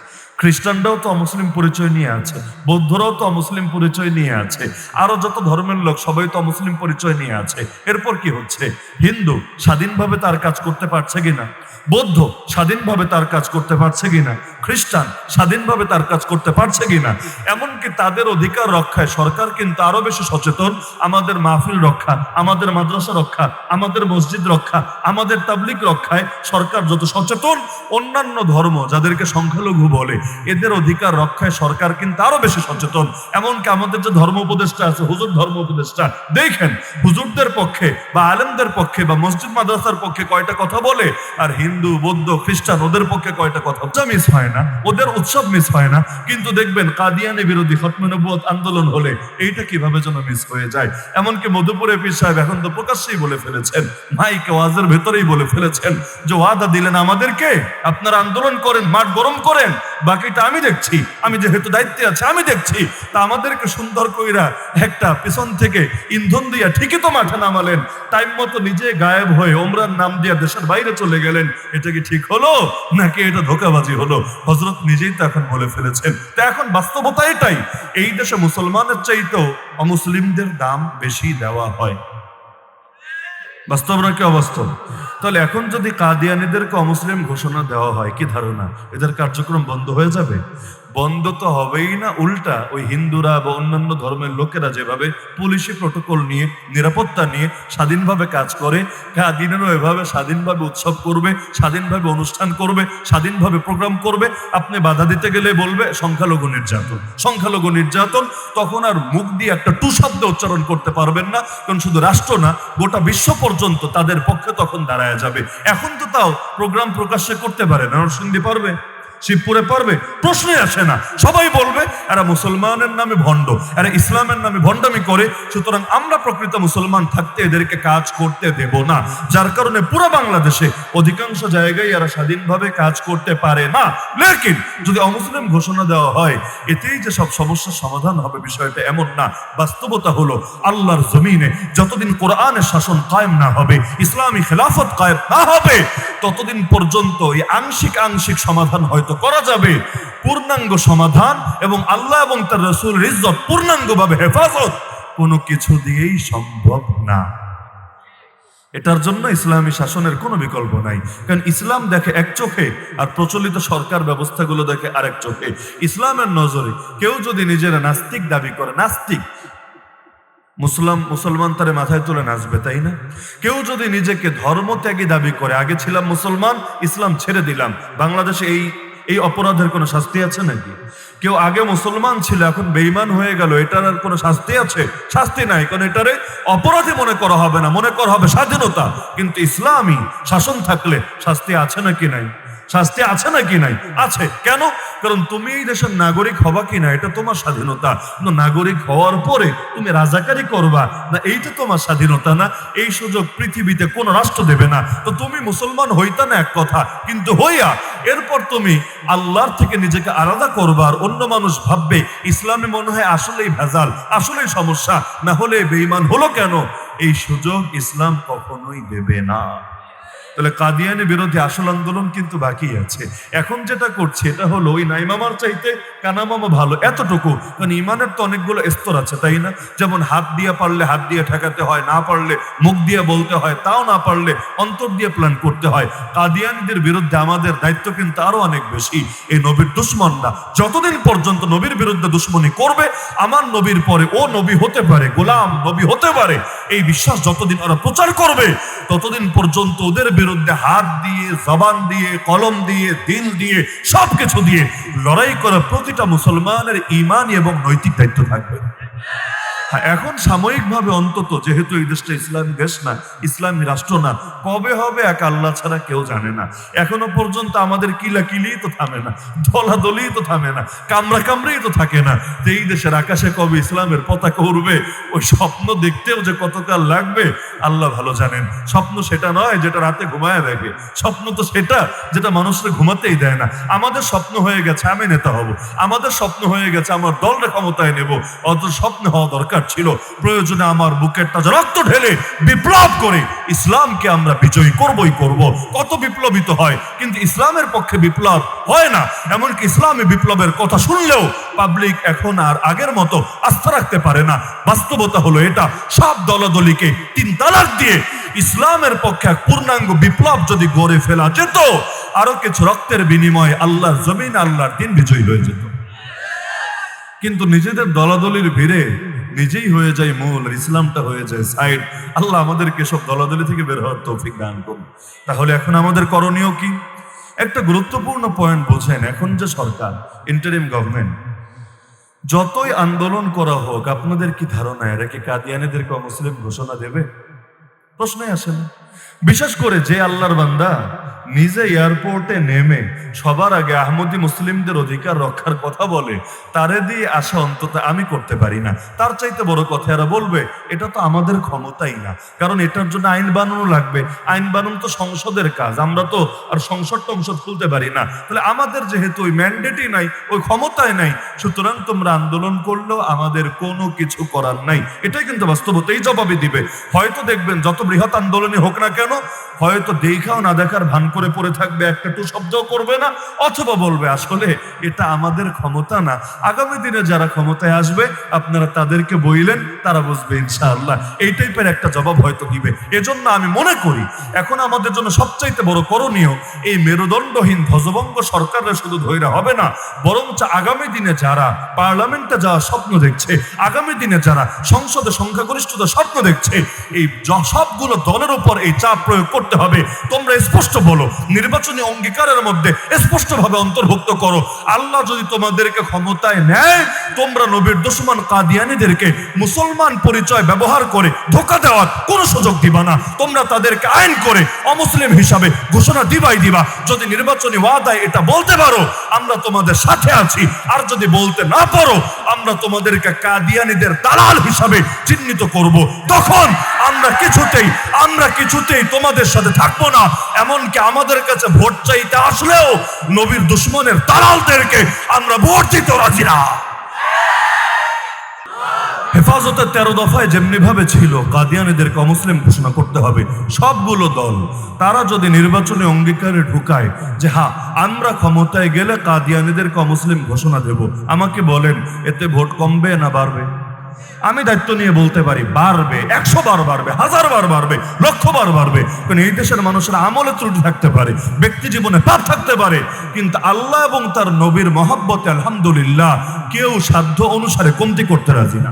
খ্রিস্টানরাও তো অমুসলিম পরিচয় নিয়ে আছে, বৌদ্ধরাও তো অমুসলিম পরিচয় নিয়ে আছে, আরো যত ধর্মের লোক সবাই তো অমুসলিম পরিচয় নিয়ে আছে। এরপর কি হচ্ছে? হিন্দু স্বাধীনভাবে তার কাজ করতে পারছে কিনা? বৌদ্ধ স্বাধীনভাবে তার কাজ করতে পারছে কিনা, খ্রিস্টান স্বাধীনভাবে তার কাজ করতে পারছে কিনা। এমনকি তাদের অধিকার রক্ষায় সরকার কিন্তু আরো বেশি সচেতন। আমাদের মাহফিল রক্ষা, আমাদের মাদ্রাসা রক্ষা, আমাদের মসজিদ রক্ষা, আমাদের তাবলিগ রক্ষায় সরকার যত সচেতন, অন্যান্য ধর্ম যাদেরকে সংখ্যালঘু বলে এদের অধিকার রক্ষায় সরকার কিন্তু আরো বেশি সচেতন। এমনকি আমাদের যে ধর্ম উপদেষ্টা আছে, হুজুর ধর্ম উপদেষ্টা, দেখেন হুজুরদের পক্ষে বা আলেমদের পক্ষে বা মসজিদ মাদ্রাসার পক্ষে কয়টা কথা বলে, আর হিন্দু বৌদ্ধ খ্রিস্টান ওদের পক্ষে কয়টা কথা মিস হয় না, ওদের উৎসব মিস হয় না। কিন্তু দেখবেন কাদিয়ানি বিরোধী খতমে নবুয়ত আন্দোলন হলে এইটা কিভাবে যেন মিস হয়ে যায়। এমনকি মধুপুরে পীর সাহেব এখন তো প্রকাশ্যেই বলে ফেলেছেন, মাইকে ওয়াজের ভেতরেই বলে ফেলেছেন যে ওয়াদা দিলেন আমাদেরকে, আপনারা আন্দোলন করেন, মাঠ গরম করেন, বাকিটা আমি দেখছি, আমি যেহেতু দায়িত্বে আছে আমি দেখছি। তা আমাদেরকে সুন্দর কইরা একটা পেছন থেকে ইন্ধন দিয়া ঠিকই তো মাঠে নামালেন, টাইম মতো নিজে গায়েব হয়ে ওমরার নাম দিয়া দেশের বাইরে চলে গেলেন। এটা কি ঠিক হলো নাকি এটা ধোঁকাবাজি হলো? হযরত নিজেই তো এখন বলে ফেলেছেন। তা এখন বাস্তবতা এটাই, এই দেশে মুসলমানের চাইতেও অমুসলিমদের দাম বেশি দেওয়া হয়। বাস্তব নাকি অবাস্তব? তাহলে এখন যদি কাদিয়ানীদেরকে অমুসলিম ঘোষণা দেওয়া হয়, কি ধারণা এদের কার্যক্রম বন্ধ হয়ে যাবে? বন্ধ তো হবেই না, উল্টা ওই হিন্দুরা বা অন্যান্য ধর্মের লোকেরা যেভাবে পুলিশি প্রটোকল নিয়ে, নিরাপত্তা নিয়ে স্বাধীনভাবে কাজ করে, কাদিয়ানীরাও এভাবে স্বাধীনভাবে উৎসব করবে, স্বাধীনভাবে অনুষ্ঠান করবে, স্বাধীনভাবে প্রোগ্রাম করবে। আপনি বাধা দিতে গেলে বলবে সংখ্যালঘু নির্যাতন, সংখ্যালঘু নির্যাতন। তখন আর মুখ দিয়ে একটা টু শব্দ উচ্চারণ করতে পারবেন না, কারণ শুধু রাষ্ট্র না, গোটা বিশ্ব পর্যন্ত তাদের পক্ষে তখন দাঁড়ায় যাবে। এখন তো তাও প্রোগ্রাম প্রকাশ্যে করতে পারে না, নরসিংদী পারবে, শিবপুরে পারবে, প্রশ্নই আসে না। সবাই বলবে এরা মুসলমানের নামে ভণ্ড, এরা ইসলামের নামে ভণ্ডামি করে, সুতরাং আমরা প্রকৃত মুসলমান থাকতে এদেরকে কাজ করতে দেব না। যার কারণে পুরো বাংলাদেশে অধিকাংশ জায়গায় এরা স্বাধীনভাবে কাজ করতে পারে না। লেকিন যদি অমুসলিম ঘোষণা দেওয়া হয় এতেই যে সব সমস্যার সমাধান হবে, বিষয়টা এমন না। বাস্তবতা হলো আল্লাহর জমিনে যতদিন কোরআনের শাসন কায়েম না হবে, ইসলামী খেলাফত কায়েম না হবে, ততদিন পর্যন্ত এই আংশিক আংশিক সমাধান হয়তো করা যাবে। পূর্ণাঙ্গ সমাধান এবং আল্লাহ এবং তার রাসূলের ইজ্জত পূর্ণাঙ্গভাবে হেফাজত কোনো কিছু দিয়েই সম্ভব না। এটার জন্য ইসলামী শাসনের কোনো বিকল্প নাই। কারণ ইসলাম দেখে এক চোখে আর প্রচলিত সরকার ব্যবস্থাগুলো দেখে আরেক চোখে। ইসলামের নজরে কেউ যদি নিজেরা নাস্তিক দাবি করে, নাস্তিক মুসলমান তারে মাথায় তুলে নাচবে, তাই না? কেউ যদি নিজেকে ধর্মত্যাগী দাবি করে, আগে ছিলাম মুসলমান, ইসলাম ছেড়ে দিলাম, বাংলাদেশে এই অপরাধের কোনো শাস্তি আছে নাকি? কেউ আগে মুসলমান ছিল এখন বেঈমান হয়ে গেল, এটার আর কোনো শাস্তি আছে? শাস্তি নাই, কারণ এটারে অপরাধী মনে করা হবে না, মনে করা হবে স্বাধীনতা। কিন্তু ইসলামী শাসন থাকলে শাস্তি আছে নাকি নাই? শাস্তি আছে নাকি নাই? আছে। কেন? কারণ তুমি এই দেশের নাগরিক হবা কিনা এটা তোমার স্বাধীনতা, কিন্তু নাগরিক হওয়ার পরে তুমি রাজাকারি করবা না, এইটা তোমার স্বাধীনতা না। এই সুযোগ পৃথিবীতে কোন রাষ্ট্র দেবে না। তো তুমি মুসলমান হইতা না এক কথা, কিন্তু হইয়া এরপর তুমি আল্লাহর থেকে নিজেকে আলাদা করবা, আর অন্য মানুষ ভাববে ইসলামে মনে হয় আসলেই ভেজাল, আসলেই সমস্যা, না হলে বেঈমান হলো কেন? এই সুযোগ ইসলাম কখনোই দেবে না। তাহলে কাদিয়ানি বিরোধী আসল আন্দোলন কিন্তু বাকি আছে। এখন যেটা করছে এটা হলো ওই নাইমামার চাইতে কানামামা ভালো, এতটুকু। কারণ ইমানের তো অনেকগুলো স্তর আছে, তাই না? যেমন হাত দিয়ে পারলে হাত দিয়ে ঠেকাতে হয়, না পারলে মুখ দিয়ে বলতে হয়, তাও না পারলে অন্তর দিয়ে প্ল্যান করতে হয়। কাদিয়ানিদের বিরুদ্ধে আমাদের দায়িত্ব কিন্তু আরো অনেক বেশি। এই নবীর দুশ্মনরা যতদিন পর্যন্ত নবীর বিরুদ্ধে দুশ্মনী করবে, আমার নবীর পরে ও নবী হতে পারে, গোলাম নবী হতে পারে, এই বিশ্বাস যতদিন ওরা প্রচার করবে, ততদিন পর্যন্ত ওদের বিরুদ্ধে হাত দিয়ে, জবান দিয়ে, কলম দিয়ে, দিল দিয়ে, সবকিছু দিয়ে লড়াই করা প্রতিটা মুসলমানের ঈমানী এবং নৈতিক দায়িত্ব থাকবে। এখন সাময়িকভাবে অন্তত, যেহেতু এই দেশটা ইসলামী দেশ না, ইসলামী রাষ্ট্র না, কবে হবে এক আল্লাহ ছাড়া কেউ জানে না। এখনো পর্যন্ত আমাদের কিলাকিলি তো থামে না, দলাদলি তো থামে না, কামড়া কামড়েই তো থাকে না। যে এই দেশের আকাশে কবে ইসলামের পতাকা উড়বে, ওই স্বপ্ন দেখতেও যে কতকাল লাগবে আল্লাহ ভালো জানেন। স্বপ্ন সেটা নয় যেটা রাতে ঘুমায় দেখে, স্বপ্ন তো সেটা যেটা মানুষরা ঘুমাতেই দেয় না। আমাদের স্বপ্ন হয়ে গেছে আমি নেতা হব, আমাদের স্বপ্ন হয়ে গেছে আমার দলরে ক্ষমতায় নেব, অত স্বপ্ন হওয়া দরকার দরকার ছিল। প্রয়োজনে আমার বুকের তাজা রক্ত ঢেলে বিপ্লব করে ইসলামকে আমরা বিজয়ী করবই করব। কত বিপ্লবিত হয়, কিন্তু ইসলামের পক্ষে বিপ্লব হয় না। এমনকি ইসলামী বিপ্লবের কথা শুনলেও পাবলিক এখন আর আগের মতো আস্থা রাখতে পারে না। বাস্তবতা হলো এটা, সব দলাদলিকে 3 তালাক দিয়ে ইসলামের পক্ষে এক পূর্ণাঙ্গ বিপ্লব যদি গড়ে ফেলা যেত, আরো কিছু রক্তের বিনিময়ে আল্লাহর জমিন, আল্লাহর দিন বিজয়ী হয়ে যেত। কিন্তু নিজেদের দলাদলির ভিড়ে নিজেই হয়ে যায় মূল, ইসলামটা হয়ে যায় সাইড। আল্লাহ আমাদেরকে সব দলাদলি থেকে বের হওয়ার তৌফিক দান করুন। তাহলে এখন আমাদের করণীয় কি? একটা গুরুত্বপূর্ণ পয়েন্ট বোঝেন, এখন যে সরকার, ইন্টারিম গভর্নমেন্ট, যতই আন্দোলন করা হোক, আপনাদের কি ধারণা এরা কি কাদিয়ানীদেরকে অমুসলিম ঘোষণা দেবে? প্রশ্নই আসে না। বিশেষ করে যে আল্লাহর বান্দা নিজে এয়ারপোর্টে নেমে সবার আগে আহমদি মুসলিমদের অধিকার রক্ষার কথা বলে, তারে দিয়ে আশা অন্তত আমি করতে পারি না। তার চাইতে বড় কথা এরা বলবে এটা তো আমাদের ক্ষমতাই না, কারণ এটার জন্য আইন বানানো লাগবে। আইন বানানো তো সংসদের কাজ, আমরা তো আর সংসদ খুলতে পারি না। তাহলে আমাদের যেহেতু ওই ম্যান্ডেটই নাই, ওই ক্ষমতায় নাই, সুতরাং তোমরা আন্দোলন করলেও আমাদের কোনো কিছু করার নাই। এটাই কিন্তু বাস্তবতা। এই জবাবই দিবে। হয়তো দেখবেন যত বৃহৎ আন্দোলনই হোক না কেন, হয়তো দেখাও না দেখার ভান করে পড়ে থাকবে, একটা টু শব্দও করবে না, অথবা বলবে আসলে এটা আমাদের ক্ষমতা না। আগামী দিনে যারা ক্ষমতায় আসবে আপনারা তাদেরকে বইলেন, তারা বুঝবে ইনশাআল্লাহ। এই টাইপের একটা জবাব হয়তো দিবে। এজন্য আমি মনে করি এখন আমাদের জন্য সবচাইতে বড় করণীয়, এই মেরুদণ্ডহীন ধ্বজভঙ্গ সরকাররা শুধু ধৈর্য হবে না, বরঞ্চ আগামী দিনে যারা পার্লামেন্টে যাওয়ার স্বপ্ন দেখছে, আগামী দিনে যারা সংসদে সংখ্যাগরিষ্ঠতা স্বপ্ন দেখছে, এই সবগুলো দলের উপর এই চাপ প্রয়োগ করতে হবে। তোমরা স্পষ্ট বলো, নির্বাচনী অঙ্গীকারের মধ্যে স্পষ্টভাবে অন্তর্ভুক্ত করো, আল্লাহ যদি তোমাদেরকে ক্ষমতায় নেয়, তোমরা নবীর দুশমন কাদিয়ানীদেরকে মুসলমান পরিচয় ব্যবহার করে ধোঁকা দেওয়ার কোনো সুযোগ দিবা না। তোমরা তাদেরকে আইন করে অমুসলিম হিসাবে ঘোষণা দিবাই দিবা। যদি নির্বাচনী ওয়াদায় এটা বলতে পারো আমরা তোমাদের সাথে আছি, আর যদি বলতে না পারো আমরা তোমাদেরকে কাদিয়ানীদের দালাল হিসাবে চিহ্নিত করব। তখন আমরা কিছুতেই তোমাদের সাথে থাকবো না। এমনকি আমাদের কাছে ভোট চাইতে আসলেও নবীর দুশমনের দালালদেরকে আমরা ভোট দিতে রাজি না। হেফাজতের 13 দফায় যেমনি ভাবে ছিল কাদিয়ানীদেরকে অমুসলিম ঘোষণা করতে হবে, সবগুলো দল তারা যদি নির্বাচনী অঙ্গীকারে ঢুকায় যে হ্যাঁ আমরা ক্ষমতায় গেলে কাদিয়ানীদেরকে অমুসলিম ঘোষণা দেব, আমাকে বলেন এতে ভোট কমবে না বাড়বে? আমি দায়িত্ব নিয়ে বলতে পারি বাড়বে, 100 বার বাড়বে, 1000 বার বাড়বে, 1,000,000 বার বাড়বে। কারণ এই দেশের মানুষের আমলে ত্রুটি থাকতে পারে, ব্যক্তি জীবনে পাপ থাকতে পারে, কিন্তু আল্লাহ এবং তার নবীর মহব্বতে আলহামদুলিল্লাহ কেউ সাধ্য অনুসারে কমতি করতে রাজি না।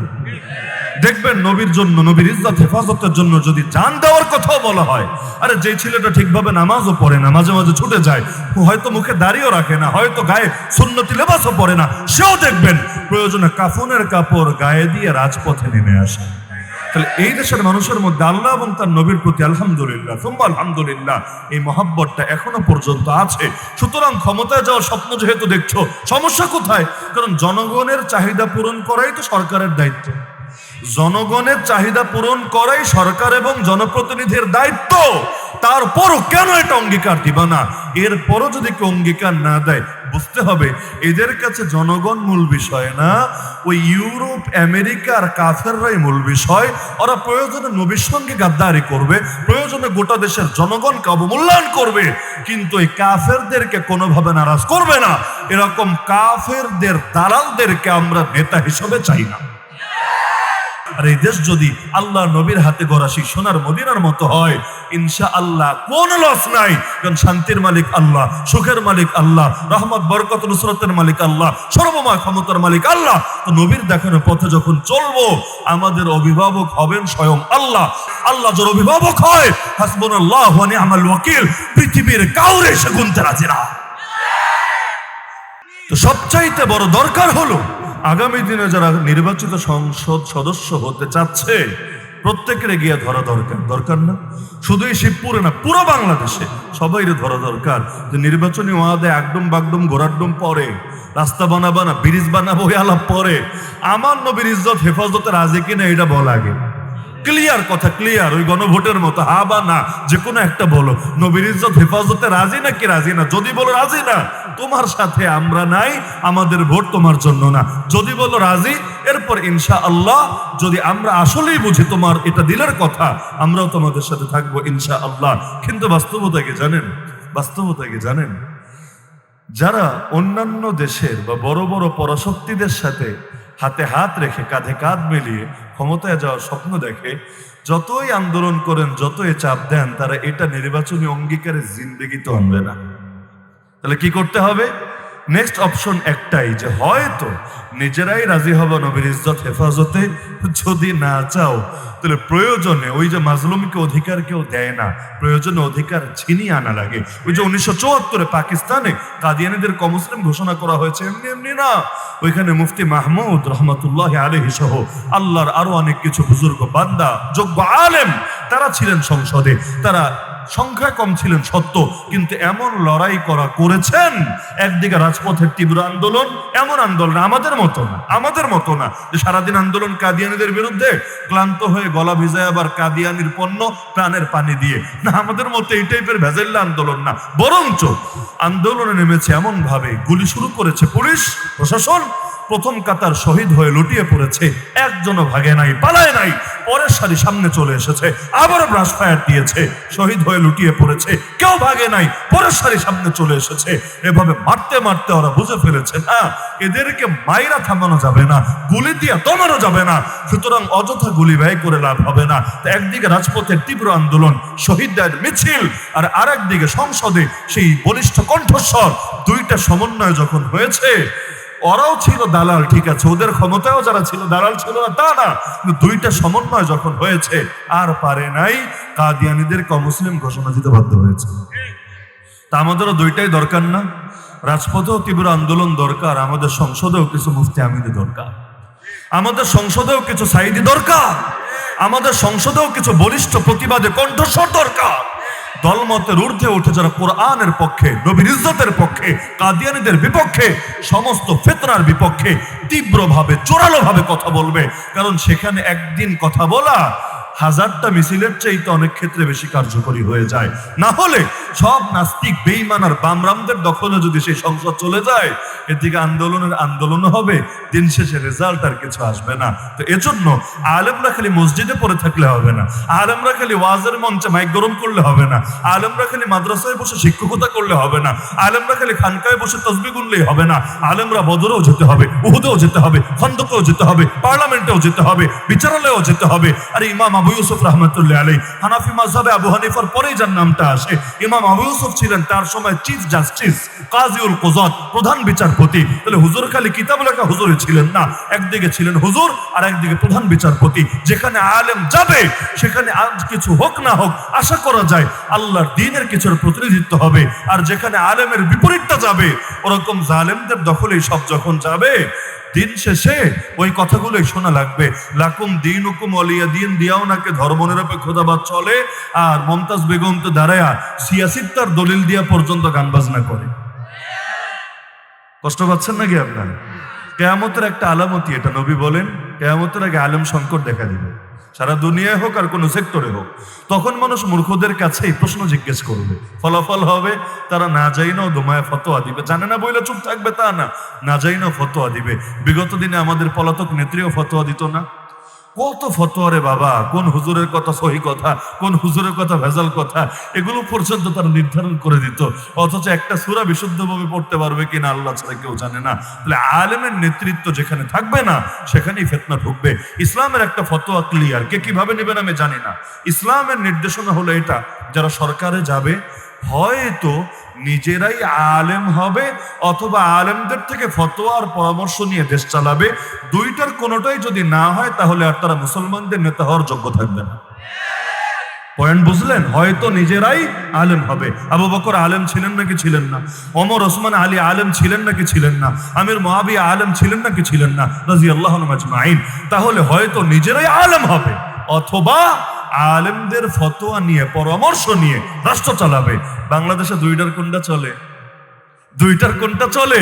দেখবেন নবীর জন্য, নবীর ইজ্জত হেফাজতের জন্য যদি জান দেওয়ার কথাও বলা হয়, আরে যে ছেলেটা ঠিকভাবে নামাজও পড়ে না, মাঝে মাঝে ছুটে যায়, হয়তো মুখে দাড়িও রাখে না, হয়তো গায়ে সুন্নতি লেবাসও পরে না, সেও দেখবেন প্রয়োজনে কাফনের কাপড় গায়ে দিয়ে রাজপথে নেমে আসে। তাহলে এই দেশের মানুষের মধ্যে আল্লাহ এবং তার নবীর প্রতি আলহামদুলিল্লাহ সুম্মা আলহামদুলিল্লাহ এই মহব্বতটা এখনো পর্যন্ত আছে। সুতরাং ক্ষমতায় যাওয়ার স্বপ্ন যেহেতু দেখছো, সমস্যা কোথায়? কারণ জনগণের চাহিদা পূরণ করাই তো সরকারের দায়িত্ব। জনগণের চাহিদা পূরণ করাই সরকার এবং জনপ্রতিনিধির দায়িত্ব। তারপরও কেন এটা অঙ্গীকার দিবা না? এরপরও যদি কেউ অঙ্গীকার না দেয়, বুঝতে হবে এদের কাছে জনগণ মূল বিষয় না, ওই ইউরোপ আমেরিকার কাফেররাই মূল বিষয়। ওরা প্রয়োজনে নবীর সঙ্গে গাদ্দারি করবে, প্রয়োজনে গোটা দেশের জনগণকে অবমূল্যায়ন করবে, কিন্তু এই কাফেরদেরকে কোনোভাবে নারাজ করবে না। এরকম কাফেরদের দালালদেরকে আমরা নেতা হিসেবে চাই না। আর এই দেশ যদি আল্লাহ নবীর হাতে গড়া সেই সোনার মদিনার মতো হয়, ইনশাআল্লাহ কোন লস নাই। কারণ শান্তির মালিক আল্লাহ, সুখের মালিক আল্লাহ, রহমত বরকত নুসরতের মালিক আল্লাহ, সর্বময় ক্ষমতার মালিক আল্লাহ। তো নবীর দেখানোর পথে যখন চলবো, আমাদের অভিভাবক হবেন স্বয়ং আল্লাহ। আল্লাহ যার অভিভাবক হয়, হাসবুনাল্লাহু ওয়া নি'মাল ওয়াকিল, পৃথিবীর কাউরে সে গুনতে রাজি না। তো সবচাইতে বড় দরকার হলো আগামী দিনে যারা নির্বাচিত সংসদ সদস্য হতে চাচ্ছে প্রত্যেকের গিয়ে ধরা দরকার না? শুধু এই শিবপুরে না, পুরো বাংলাদেশে সবাই ধরা দরকার যে নির্বাচনী ওয়াদে একদম বাগডুম ঘোরাডুম পরে, রাস্তা বানাবা না, ব্রিজ বানাবো আলাপ পরে, আমার নবীর ইজ্জত হেফাজতে রাজি কিনা এটা বলা আগে। ক্লিয়ার কথা, ক্লিয়ার, ওই গণভোটের মতো হা বা না যে কোনো একটা বলো। নবীর ইজ্জত হেফাজতে রাজি নাকি রাজি না? যদি বলো রাজি না, তোমার সাথে আমরা নাই, আমাদের ভোট তোমার জন্য না। যদি বলো রাজি, এরপর ইনশাআল্লাহ যদি আমরা আসলেই বুঝি তোমার এটা দিলের কথা, আমরাও তোমাদের সাথে থাকবো ইনশাআল্লাহ। কিন্তু বাস্তবতা কি জানেন? বাস্তবতা কি জানেন? যারা অন্যান্য দেশের বা বড় বড় পরাশক্তিদের সাথে হাতে হাত রেখে কাঁধে কাঁধ মিলিয়ে ক্ষমতায় যাওয়ার স্বপ্ন দেখে, যতই আন্দোলন করেন, যতই চাপ দেন, তারা এটা নির্বাচনী অঙ্গীকারে জিন্দেগিতে আনবে না। তাহলে কি করতে হবে? নেক্সট অপশন একটাই, যে হয়তো নিজেরাই রাজি হবো নবীর ইজ্জত হেফাজতে। যদি না চাও, তাহলে প্রয়োজনে ওই যে মাজলুমকে অধিকার কেউ দেয় না, প্রয়োজনে অধিকার ছিনিয়ে আনা লাগে। ওই যে 1974-এ পাকিস্তানে কাদিয়ানীদের কমুসলিম ঘোষণা করা হয়েছে, এমনি এমনি না। ওইখানে মুফতি মাহমুদ রহমতুল্লাহ আলাইহি সহ আল্লাহর আরো অনেক কিছু বুজুর্গ বান্দা যোগ্য আলেম তারা ছিলেন সংসদে। তারা সংখ্যা কম ছিলেন সত্য, কিন্তু এমন লড়াই করেছেন। একদিকে রাজপথের তীব্র আন্দোলন, এমন আন্দোলন আমাদের মতো না যে সারাদিন আন্দোলন কাদিয়ানীদের বিরুদ্ধে, ক্লান্ত হয়ে গলা ভিজায় আবার কাদিয়ানির পণ্য প্রাণের পানি দিয়ে না। আমাদের মতো এই টাইপের ভেজাল্লা আন্দোলন না, বরঞ্চ আন্দোলনে নেমেছে এমন ভাবে গুলি শুরু করেছে পুলিশ প্রশাসন। প্রথম কাতার শহীদ হয়ে লুটিয়ে পড়েছে, একজনও ভাগে নাই, পালায় নাই। পরের সারি সামনে চলে এসেছে, আবারও ব্রাশ ফায়ার দিয়েছে, শহীদ হয়ে লুটিয়ে পড়েছে, কেউ ভাগে নাই, পরের সারি সামনে চলে এসেছে। এভাবে মারতে মারতে ওরা বুঝে ফেলেছে না, এদেরকে মাইরা থামানো যাবে না, গুলি দিয়ে দমানো যাবে না, সুতরাং অযথা গুলি ব্যয় করে লাভ হবে না। তো একদিকে রাজপথের তীব্র আন্দোলন, শহীদদের মিছিল, আর আরেকদিকে সংসদে সেই বলিষ্ঠ কণ্ঠস্বর। দুইটা সমন্বয় যখন হয়েছে, ওরাও ছিল দালাল, ঠিক আছে, ওদের ক্ষমতায়ও যারা ছিল দালাল ছিল না তা না, কিন্তু দুইটা সমন্বয় যখন হয়েছে, আর পারে নাই, কাদিয়ানীদেরকে অমুসলিম ঘোষণা দিতে বাধ্য হয়েছে। তা আমাদেরও দুইটাই দরকার না? রাজপথেও তীব্র আন্দোলন দরকার, আমাদের সংসদেও কিছু মুফতি আমিনী দরকার, আমাদের সংসদেও কিছু সাইদি দরকার, আমাদের সংসদেও কিছু বলিষ্ঠ প্রতিবাদে কণ্ঠস্বর দরকার। দলমতের ঊর্ধ্বে উঠে যারা কোরআনের পক্ষে, নবীর ইজ্জতের পক্ষে, কাদিয়ানীদের বিপক্ষে, সমস্ত ফিতনার বিপক্ষে তীব্রভাবে জোরালোভাবে কথা বলবে। কারণ সেখানে একদিন কথা বলা হাজারটা মিছিলের চাইতে অনেক ক্ষেত্রে বেশি কার্যকরী হয়ে যায়। না হলে সব নাস্তিক বেঈমান আর বামরামদের দখলে যদি সেই সংসদ চলে যায়, এদিকে আন্দোলন হবে, দিন শেষে রেজাল্ট আর কিছু আসবে না। তো এজন্য আলেমরা খালি মসজিদে পড়ে থাকলে হবে না, আলেমরা খালি ওয়াজের মঞ্চে মাইক গরম করলে হবে না, আলেমরা খালি মাদ্রাসায় বসে শিক্ষকতা করলে হবে না, আলেমরা খালি খানকায় বসে তাসবিহ গুনলেই হবে না। আলেমরা বদরেও যেতে হবে, উহুদেও যেতে হবে, খন্দকেও যেতে হবে, পার্লামেন্টেও যেতে হবে, বিচারালয়েও যেতে হবে। আর ইমাম আবু ইউসুফ রাহমাতুল্লাহ আলাইহি, হানাফি মাযহাবে আবু হানিফার পরেই যার নামটা আসে, ইমাম আবু ইউসুফ ছিলেন তার সময় চিফ জাস্টিস, কাজীউল কুযাত, প্রধান বিচারপতি। তাহলে হুজুর খালি কিতাব লেখা হুজুরই ছিলেন না, একদিকে ছিলেন হুজুর আর একদিকে প্রধান বিচারপতি। যেখানে আলেম যাবে, সেখানে আজ কিছু হোক না হোক, আশা করা যায় আল্লাহর দ্বীনের কিছুর প্রতিনিধিত্ব হবে। আর যেখানে আলেমের বিপরীতটা যাবে, ওরকম জালেমদের দখলেই সব যখন যাবে, দিন শেষে ওই কথাগুলোই শোনা লাগবে। লাকুম দীনুকুম ওয়ালিয়া দিন, দিয়াও নাকে ধর্মনিরপেক্ষতাবাদ চলে। আর মমতাজ বেগম তো দাঁড়ায়া সিয়াসিত্তার দলিল দিয়া পর্যন্ত গান বাজনা করে। কষ্ট পাচ্ছেন নাকি আপনার? কিয়ামতের একটা আলামতি এটা, নবী বলেন কিয়ামতের আগে আলেম সংকট দেখা দিবে, সারা দুনিয়ায় হোক আর কোন সেক্টরে হোক। তখন মানুষ মূর্খদের কাছেই প্রশ্ন জিজ্ঞেস করবে, ফলাফল হবে তারা না জানিনাও দোমায় ফতোয়া দিবে। জানে না বইলে চুপ থাকবে তা না, না জানিনাও ফতোয়া দিবে। বিগত দিনে আমাদের পলাতক নেত্রীও ফতোয়া দিত না? কত ফতোয়া রে বাবা, কোন হুজুরের কথা সহি কথা, কোন হুজুরের কথা ভেজাল কথা, এগুলো পর্যন্ত তারা নির্ধারণ করে দিত। অথচ একটা সূরা বিশুদ্ধভাবে পড়তে পারবে কিনা আল্লাহ ছাড়া কেউ জানে না। তাহলে আলেমের নেতৃত্ব যেখানে থাকবে না, সেখানেই ফিতনা ঢুকবে। ইসলামের একটা ফতোয়া ক্লিয়ার, কে কিভাবে নেবেন আমি জানি না। ইসলামের নির্দেশনা হলো এটা, যারা সরকারে যাবে হয়তো নিজেরাই আলেম হবে অথবা আলেমদের থেকে ফতোয়া আর পরামর্শ নিয়ে দেশ চালাবে। দুইটার কোনোটাই যদি না হয়, তাহলে আর তারা মুসলমানদের নেতা হওয়ার যোগ্য থাকবে না। পয়েন্ট বুঝলেন? হয়তো নিজেরাই আলেম হবে। আবু বকর আলেম ছিলেন নাকি ছিলেন না? ওমর, ওসমান, আলী আলেম ছিলেন নাকি ছিলেন না? আমির মুআবিয়া আলেম ছিলেন নাকি ছিলেন না? রাদিয়াল্লাহু আনহুম আজমাইন। তাহলে হয়তো নিজেরাই আলেম হবে অথবা আলেমদের ফতোয়া নিয়ে পরামর্শ নিয়ে রাষ্ট্র চালাবে। বাংলাদেশে দুইটার কোনটা চলে? দুইটার কোনটা চলে?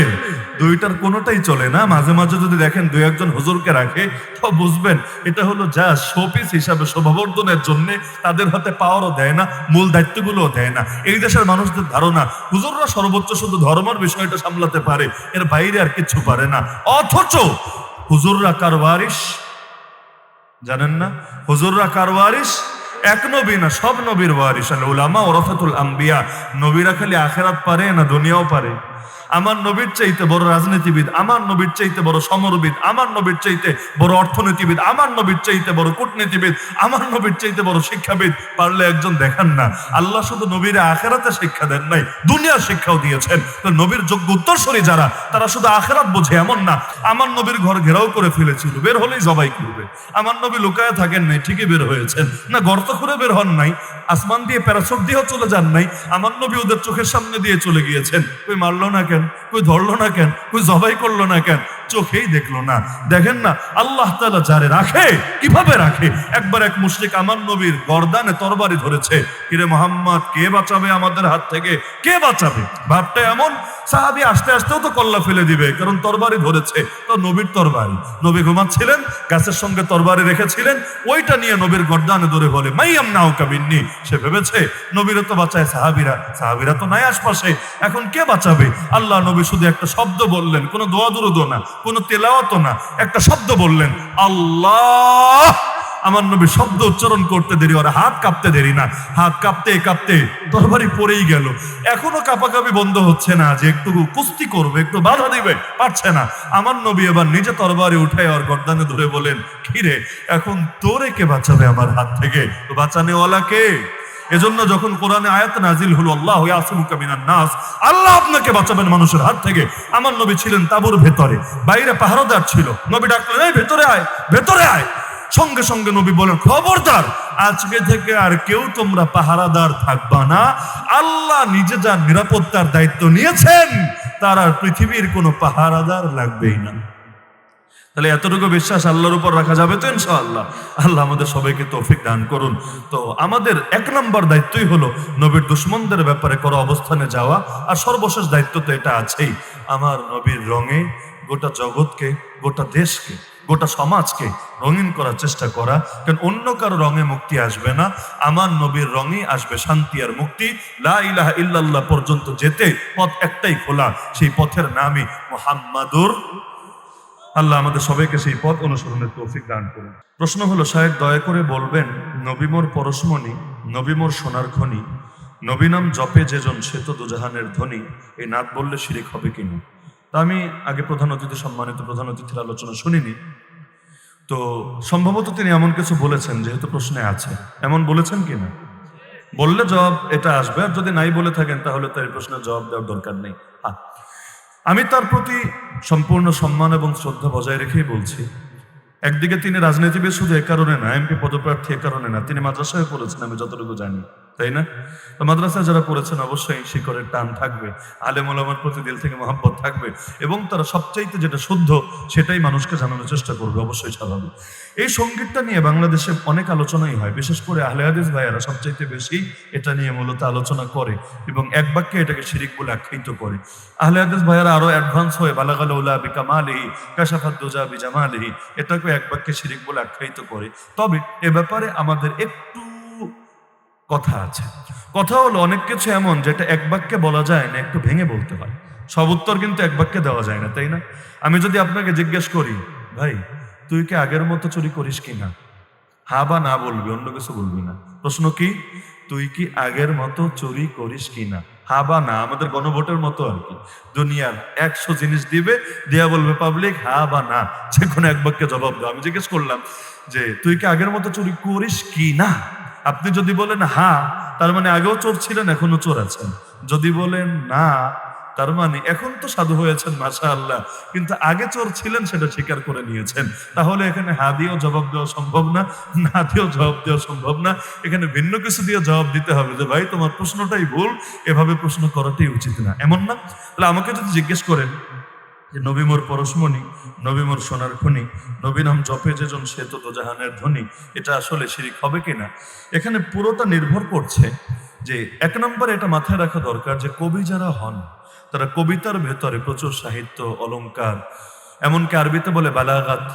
দুইটার কোনোটাই চলে না। মাঝে মাঝে যদি দেখেন দুই একজন হুজুরকে রাখে, তো বুঝবেন এটা হলো যা শোপিস হিসাবে, শোভাবর্ধনের জন্য। তাদের হাতে পাওয়ারও দেয় না, মূল দায়িত্বগুলোও দেয় না। এই দেশের মানুষদের ধারণা হুজুররা সর্বোচ্চ শুধু ধর্মের বিষয়টা সামলাতে পারে, এর বাইরে আর কিছু পারে না। অথচ হুজুররা কার ওয়ারিস জানেন না? হুজুররা কার ওয়ারিস? এক নবী না, সব নবীর ওয়ারিস। আল উলামা ওরাসাতুল আম্বিয়া। নবীরা খালি আখিরাত পারে না, দুনিয়াও পারে। আমার নবীর চাইতে বড় রাজনীতিবিদ, আমার নবীর চাইতে বড় সমরবিদ, আমার নবীর চাইতে বড় অর্থনীতিবিদ, আমার নবীর চাইতে বড় কূটনীতিবিদ, আমার নবীর চাইতে বড় শিক্ষাবিদ পারলে একজন দেখান না। আল্লাহ শুধু নবীরা আখিরাতে শিক্ষা দেন নাই, দুনিয়ার শিক্ষাও দিয়েছেন। তো নবীর যোগ্য উত্তরসূরি যারা, তারা শুধু আখিরাত বোঝে এমন না। আমার নবীর ঘর ঘেরাও করে ফেলেছিল, বের হলেই জবাই করবে। আমার নবী লুকায় থাকেন নাই, ঠিকই বের হয়েছেন। না গর্ত করে বের হন নাই, আসমান দিয়ে প্যারাসুট দিয়েও চলে যান নাই। আমার নবী ওদের চোখের সামনে দিয়ে চলে গিয়েছেন। কই মারলো না কেন? কই ধরলো না কেন? কই জবাই করলো না কেন? চোখেই দেখলো না। দেখেন না, আল্লাহ তাআলা যারে রাখে কিভাবে রাখে। একবার এক মুশরিক আমার নবীর গর্দানে তরবারি ধরেছে। কিরে মোহাম্মদ, কে বাঁচাবে আমাদের হাত থেকে? কে বাঁচাবে? ভাবটা এমন, সাহাবী আসতে আসতেও তো কল্লা ফেলে দিবে, কারণ তরবারি ধরেছে। তো নবীর তরবারি, নবী ঘুমাচ্ছিলেন, গাছের সঙ্গে তরবারি রেখেছিলেন, ওইটা নিয়ে নবীর গর্দানে ধরে বলে মাইয়াম নাও কাবিন্নি। সে ভেবেছে নবীরা তো বাঁচায় সাহাবীরা তো নাই আশপাশে, এখন কে বাঁচাবে? আল্লাহ নবী শুধু একটা শব্দ বললেন, কোনো দোয়া দুরুদ না, কোনো তেলাওয়াত না, একটা শব্দ বললেন, আল্লাহ। আমার নবী শব্দ উচ্চারণ করতে দেরি, ওর হাত কাঁপতে দেরি না। হাত কাঁপতে কাঁপতে তরবারি পড়েই গেল। এখনো কাঁপাকাঁপি বন্ধ হচ্ছে না, যে একটু কুস্তি করবে, একটু বাধা দিবে, পারছে না। আমার নবী এবার নিজে তরবারি উঠায় ওর গর্দানে ধরে বলেন, কিরে এখন তোরে কে বাঁচাবে আমার হাত থেকে? তো বাঁচানেওয়ালা কে? এজন্য যখন কোরআনে আয়াত নাজিল হলো, আল্লাহু ইয়াসিমুকা মিনান নাস, আল্লাহ আপনাকে বাঁচাবেন মানুষের হাত থেকে। আমার নবী ছিলেন তাঁবুর ভেতরে, বাইরে পাহারাদার ছিল। নবী ডাকলেন, এই ভেতরে আয়, ভেতরে আয়। সঙ্গে সঙ্গে নবী বলেন, খবরদার, আজকে থেকে আর কেউ তোমরা পাহারাদার থাকবা না। আল্লাহ নিজে যার নিরাপত্তার দায়িত্ব নিয়েছেন, তার আর পৃথিবীর কোনো পাহারাদার লাগবেই না। তাহলে এতটুকু বিশ্বাস আল্লাহর উপর রাখা যাবে তো ইনশাআল্লাহ। আল্লাহ আমাদের সবাইকে তৌফিক দান করুন। তো আমাদের এক নম্বর দায়িত্বই হলো নবীর দুশমনদের ব্যাপারে করা অবস্থানে যাওয়া। আর সর্বশেষ দায়িত্ব তো এটা আছেই, আমার নবীর রঙে গোটা জগৎকে, গোটা দেশকে, গোটা সমাজকে রঙিন করার চেষ্টা করা। কারণ অন্য কারো রঙে মুক্তি আসবে না, আমার নবীর রঙই আসবে শান্তি আর মুক্তি। লা ইলাহা ইল্লাল্লাহ পর্যন্ত যেতে পথ একটাই খোলা, সেই পথের নামই মুহাম্মাদুর। আল্লাহ আমাদের সবাইকে সেই পথ অনুসরণের তৌফিক দান করুন। প্রশ্ন হলো, সাহেব দয়া করে বলবেন, নবী মোর পরশমণি, নবী মোর সোনার খনি, নবী নাম জপে যেজন সে তো দুজাহানের ধ্বনি, এই নাত বললে শিরিক হবে কিনা? তা আমি আগে প্রধান অতিথি, সম্মানিত প্রধান অতিথির আলোচনা শুনিনি, তো সম্ভবত তিনি এমন কিছু বলেছেন, যেহেতু প্রশ্নে আছে, এমন বলেছেন কিনা? বললে জবাব এটা আসবে, আর যদি নাই বলে থাকেন তাহলে তার প্রশ্নের জবাব দেওয়ার দরকার নেই। আমি তার প্রতি সম্পূর্ণ সম্মান এবং শ্রদ্ধা বজায় রেখেই বলছি। একদিকে তিনি রাজনীতিবিদ শুধু এ কারণে না, এমপি পদপ্রার্থী এ কারণে না, তিনি মাদ্রাসায় পড়েছেন আমি যতটুকু জানি, তাই না? তো মাদ্রাসায় যারা পড়েছেন অবশ্যই শিকড়ের টান থাকবে, আলেম ওলামার প্রতি দিল থেকে মহব্বত থাকবে, এবং তারা সবচাইতে যেটা শুদ্ধ সেটাই মানুষকে জানানোর চেষ্টা করবে, অবশ্যই স্বাভাবিক। এই সঙ্গীতটা নিয়ে বাংলাদেশে অনেক আলোচনাই হয়, বিশেষ করে আহলে হাদিস ভাইয়ারা সবচাইতে বেশি এটা নিয়ে মূলত আলোচনা করে এবং এক বাক্যে এটাকে শিরিক বলে আখ্যায়িত করে। আহলে হাদিস ভাইয়ারা আরো অ্যাডভান্স হয়ে বালাগাল উলা বিকামালিহি কাশাফাত দুজা বিজামালিহি, এটাকে এক বাক্যে শিরিক বলে আখ্যায়িত করে। তবে এ ব্যাপারে আমাদের একটু কথা আছে। কথা হলো, অনেক কিছু এমন যেটা এক বাক্যে বলা যায় না, একটু ভেঙে বলতে হয়। সব উত্তর কিন্তু এক বাক্যে দেওয়া যায় না, তাই না? আমি যদি আপনাকে জিজ্ঞেস করি, ভাই তুই কি আগের মতো চুরি করিস কিনা, হা বা না বলবি, অন্য কিছু বলবি না। প্রশ্ন কি, তুই কি আগের মতো চুরি করিস কিনা, হা বা না। আমাদের গণভোটের মতো আর কি, দুনিয়ার 100 জিনিস দিবে, দিয়া বলবে পাবলিক হা বা না, যে কোনো এক বাক্যে জবাব দাও। আমি জিজ্ঞেস করলাম যে তুই কি আগের মতো চুরি করিস কি না, আপনি যদি বলেন হা, তার মানে আগেও চোর ছিলেন, এখনো চোর আছেন। যদি বলেন না, তার মানে এখন তো সাধু হয়েছেন মাশাআল্লাহ, কিন্তু আগে চোর ছিলেন সেটা স্বীকার করে নিয়েছেন। তাহলে এখানে হা দিয়েও জবাব দেওয়া সম্ভব না, না দিয়েও জবাব দেওয়া সম্ভব না, এখানে ভিন্ন কিছু দিয়ে জবাব দিতে হবে যে ভাই তোমার প্রশ্নটাই ভুল, এভাবে প্রশ্ন করাটাই উচিত না, এমন না? তাহলে আমাকে যদি জিজ্ঞেস করেন যে নবী মোর পরশমণি, নবী মোর সোনার খনি, নবী নাম জপে যেজন সে তো দোজাহানের ধ্বনি, এটা আসলে শিরিক হবে কিনা? এখানে পুরোটা নির্ভর করছে যে এক নম্বরে এটা মাথায় রাখা দরকার যে কবি যারা হন তারা কবিতার ভেতরে প্রচুর সাহিত্য, অলংকার, এমনকি আরবিতে বলে বালাগাত,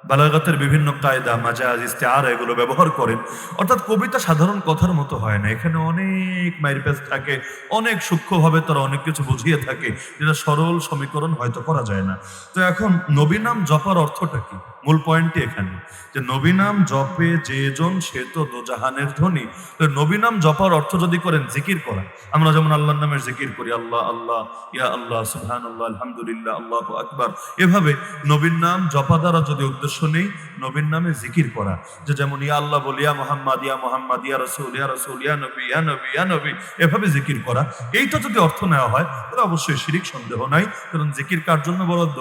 বালাগাতের বিভিন্ন কায়দা, মাজাজ, ইস্তেআরা এগুলো ব্যবহার করেন। অর্থাৎ কবিতা সাধারণ কথার মতো হয় না, এখানে অনেক মাইরপ্যাচ থাকে, অনেক সূক্ষ্মভাবে তারা অনেক কিছু বুঝিয়ে থাকে, যেটা সরল সমীকরণ হয়তো করা যায় না। তো এখন নবী নাম জপার অর্থটা কি? মূল পয়েন্টটি এখানে যে নবী নাম জপে যেজন সে তো দোজাহানের ধ্বনি। তো নবী নাম জপার অর্থ যদি করেন জিকির করা, আমরা যেমন আল্লাহর নামের জিকির করি, আল্লাহ আল্লাহ, ইয়া আল্লাহ, সুবহানাল্লাহ, আলহামদুলিল্লাহ, আল্লাহু আকবার, এভাবে নবীর নাম জপা দ্বারা যদি উদ্দেশ্য নেই নবীর নামে জিকির করা, যে যেমন ইয়া আল্লাহ বলি, ইয়া মুহাম্মদ, ইয়া মুহাম্মদ, ইয়া রাসূল, ইয়া রাসূল, ইয়া নবী, ইয়া নবী, ইয়া নবী, এভাবে জিকির করা, এইটা যদি অর্থ নেওয়া হয় তাহলে অবশ্যই শিরিক, সন্দেহ নাই। কারণ জিকির কার জন্য বরাদ্দ?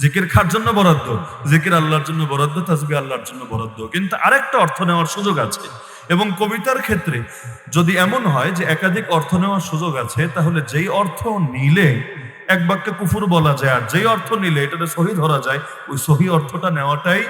জিকির কার জন্য বরাদ্দ? জিকির আল্লাহর জন্য বরাদ্দ, তাসবিহ আল্লাহর জন্য বরাদ্দ। কিন্তু আরেকটা অর্থ নেওয়ার সুযোগ আছে, এবং কবিতার ক্ষেত্রে যদি এমন হয় যে একাধিক অর্থ নেওয়ার সুযোগ আছে, তাহলে যেই অর্থ নিলে এক বাক্যে কুফুর বলা যায়, আর যেই অর্থ নিলে এটাতে সহি ধরা যায়, ওই সহি অর্থটা নেওয়াটাই,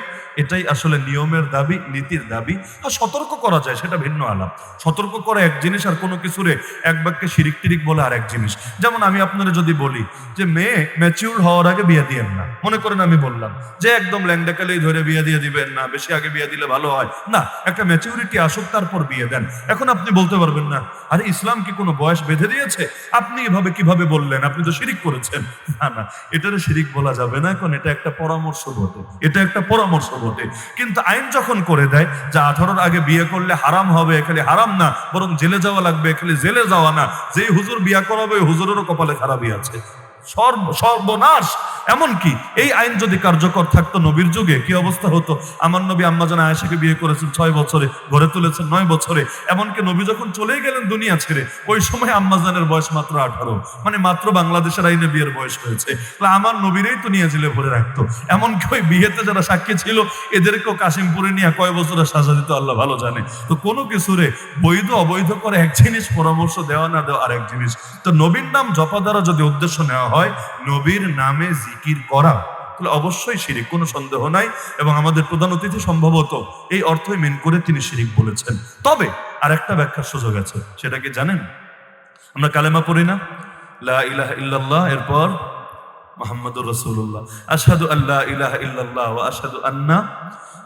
এটাই আসলে নিয়মের দাবি, নীতির দাবি। আর সতর্ক করা যায়, সেটা ভিন্ন আলাপ। সতর্ক করা এক জিনিস, আর কোনো কিছুরে এক বাক্যে শিরিক টিরিক বলে আর এক জিনিস। যেমন আমি আপনারা যদি বলি যে মেয়ে ম্যাচিউর হওয়ার আগে বিয়ে দিয়েন না, মনে করেন আমি বললাম যে একদম ল্যাংডাকালেই ধরে বিয়ে দিয়ে দিবেন না, বেশি আগে বিয়ে দিলে ভালো হয় না, একটা ম্যাচিউরিটি আসুক তারপর বিয়ে দেন। এখন আপনি বলতে পারবেন না, আরে ইসলাম কি কোনো বয়স বেঁধে দিয়েছে? আপনি এভাবে কিভাবে বললেন? আপনি তো শিরিক করেছেন। না না, এটারে শিরিক বলা যাবে না, কারণ এটা একটা পরামর্শ বটে, এটা একটা পরামর্শ বটে। কিন্তু আইন যখন করে দেয় যে 18-র আগে বিয়ে করলে হারাম হবে, খালি হারাম না বরং জেলে যাওয়া লাগবে, খালি জেলে যাওয়া না, যেই হুজুর বিয়ে করাবে ওই হুজুরেরও কপালে খারাপই আছে, সর্বনাশ। এমনকি এই আইন যদি কার্যকর থাকতো নবীর যুগে, কি অবস্থা হতো? আমার নবী আম্মাজান আয়েশাকে বিয়ে করেছেন 6 বছরে, ঘরে তুলেছেন 9 বছরে। এমনকি নবী যখন চলেই গেলেন দুনিয়া ছেড়ে, ওই সময় আম্মাজানের বয়স মাত্র 18, মানে মাত্র বাংলাদেশের আইনে বিয়ের বয়স হয়েছে। আমার নবীরেই তো নিয়ে জেলে ভরে রাখতো। এমনকি ওই বিয়েতে যারা সাক্ষী ছিল এদেরকেও কাশিমপুরে নিয়ে কয় বছরের সাজা দিত আল্লাহ ভালো জানে। তো কোনো কিছুরে বৈধ অবৈধ করে এক জিনিস, পরামর্শ দেওয়া না দেওয়া আর এক জিনিস। তো নবীর নাম জপা দ্বারা যদি উদ্দেশ্য নেওয়া হয় নবীর নামে জিকির করা, তাহলে অবশ্যই শিরিক, কোনো সন্দেহ নাই। এবং আমাদের প্রধান অতিথি সম্ভবত এই অর্থই মেন করে তিনি শিরিক বলেছেন। তবে আর একটা ব্যাখ্যার সুযোগ আছে, সেটা কি জানেন? আমরা কালেমা পড়ি না, লা ইলাহা ইল্লাল্লাহ, এরপর মুহাম্মাদুর রাসূলুল্লাহ, আশহাদু আল্লা ইলাহা ইল্লাল্লাহ ওয়া আশহাদু আন্না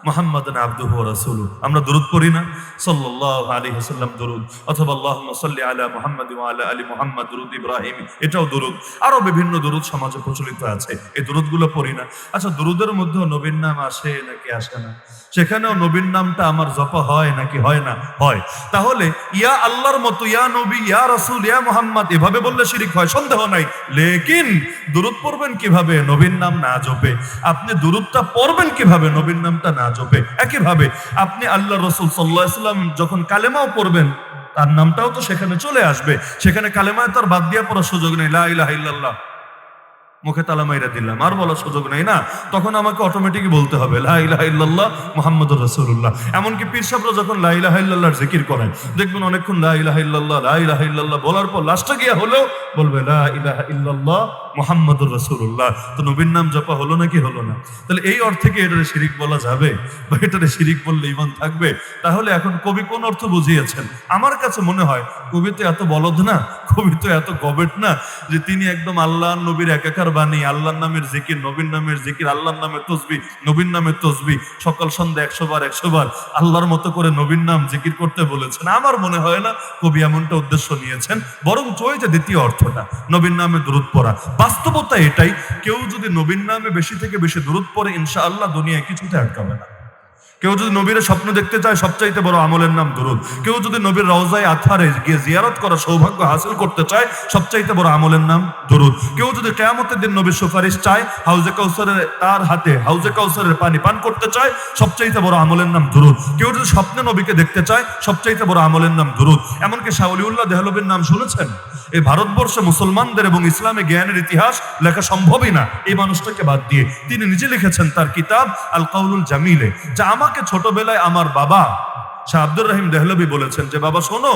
মুহাম্মাদান আবদুহু ওয়া রাসূলুহু। আমরা দরুদ পড়ি না, সাল্লাল্লাহু আলাইহি ওয়াসাল্লাম দরুদ, অথবা আল্লাহুম্মা সাল্লি আলা মুহাম্মাদ ওয়া আলা আলি মুহাম্মাদ, দরুদ ইব্রাহিম, এটাও দরুদ। আরো বিভিন্ন দরুদ সমাজে প্রচলিত আছে, এই দরুদগুলো পড়ি না। আচ্ছা, দরুদের মধ্যেও নবীর নাম আসে নাকি আসে না? সেখানেও নবীর নামটা আমার জপা হয় নাকি হয় না? হয়। তাহলে ইয়া আল্লাহর মতো ইয়া নবী, ইয়া রাসূল, ইয়া মুহাম্মদ এভাবে বললে শিরিক হয়, সন্দেহ নাই। লেকিন দরুদ পড়বেন কিভাবে নবীর নাম না জপে? আপনি দরুদটা পড়বেন কিভাবে নবীর নামটা না জপে? একইভাবে আপনি আল্লাহ রাসূল সাল্লাল্লাহু আলাইহি ওয়াসাল্লাম যখন কালেমাও পড়বেন, তার নামটাও তো সেখানে চলে আসবে। সেখানে কালেমায় তার বাদ দিয়া পড়ার সুযোগ নেই। লা ইলাহা ইল্লাল্লাহ মুখে তালা মাইরা দিলাম, আর বলার সুযোগ নেই না, তখন আমাকে অটোমেটিক বলতে হবে লা ইলাহা ইল্লাল্লাহ মুহাম্মাদুর রাসূলুল্লাহ। এমনকি পীর সাহেবরা যখন লা ইলাহা ইল্লাল্লাহর জিকির করেন, দেখবেন অনেকক্ষণ লা ইলাহা ইল্লাল্লাহ, লা ইলাহা ইল্লাল্লাহ বলার পর লাস্টে গিয়া হলেও বলবে লা ইলাহা ইল্লাল্লাহ মুহাম্মাদুর রাসূলুল্লাহ। তো নবীর নাম জপা হলো নাকি হলো না? তাহলে এই অর্থে কি এটারে শিরিক বলা যাবে, বা এটারে শিরিক বললে ঈমান থাকবে? তাহলে এখন কবি কোন অর্থ বুঝিয়েছেন? আমার কাছে মনে হয় কবি তো এত বলদ না, কবি তো এত গবেট না যে তিনি একদম আল্লাহর নবীর একাকার বাণী, আল্লাহর নামের জিকির, নবীর নামের জিকির, আল্লাহর নামের তসবিহ, নবীর নামের তসবিহ, সকাল সন্ধ্যা 100 বার 100 বার আল্লাহর মতো করে নবীর নাম জিকির করতে বলেছেন। আমার মনে হয় না কবি এমনটা উদ্দেশ্য নিয়েছেন, বরং ওই যে দ্বিতীয় অর্থটা, নবীর নামে দরুদ পড়া। বাস্তবতা এটাই, কেউ যদি নবীর নামে বেশি থেকে বেশি দরুদ পড়ে ইনশাআল্লাহ দুনিয়ায় কিছুতে আটকাবে না। কেউ যদি নবীর স্বপ্ন দেখতে চায়, সবচাইতে বড় আমলের নাম দরুদ। কেউ যদি নবীর রওজায়ে আতহারে গিয়ে জিয়ারত করার সৌভাগ্য হাসিল করতে চায়, সবচাইতে বড় আমলের নাম দরুদ। কেউ যদি কিয়ামতের দিন নবীর সুপারিশ চায়, হাউজে কাউসারের তার হাতে হাউজে কাউসারের পানি পান করতে চায়, সবচাইতে বড় আমলের নাম দরুদ। কেউ যদি স্বপ্নে নবীকে দেখতে চায়, সবচাইতে বড় আমলের নাম দরুদ। এমনকি শাহ ওলিউল্লাহ দেহলভীর নাম শুনেছেন? এই ভারতবর্ষে মুসলমানদের এবং ইসলামে জ্ঞানের ইতিহাস লেখা সম্ভবই না এই মানুষটাকে বাদ দিয়ে। তিনি নিজে লিখেছেন তার কিতাব আল কাউলুল জামিলে, যা আমাকে ছোটবেলায় আমার বাবা শাহ আব্দুর রহিম দেহলভী বলেছেন যে বাবা শোনো,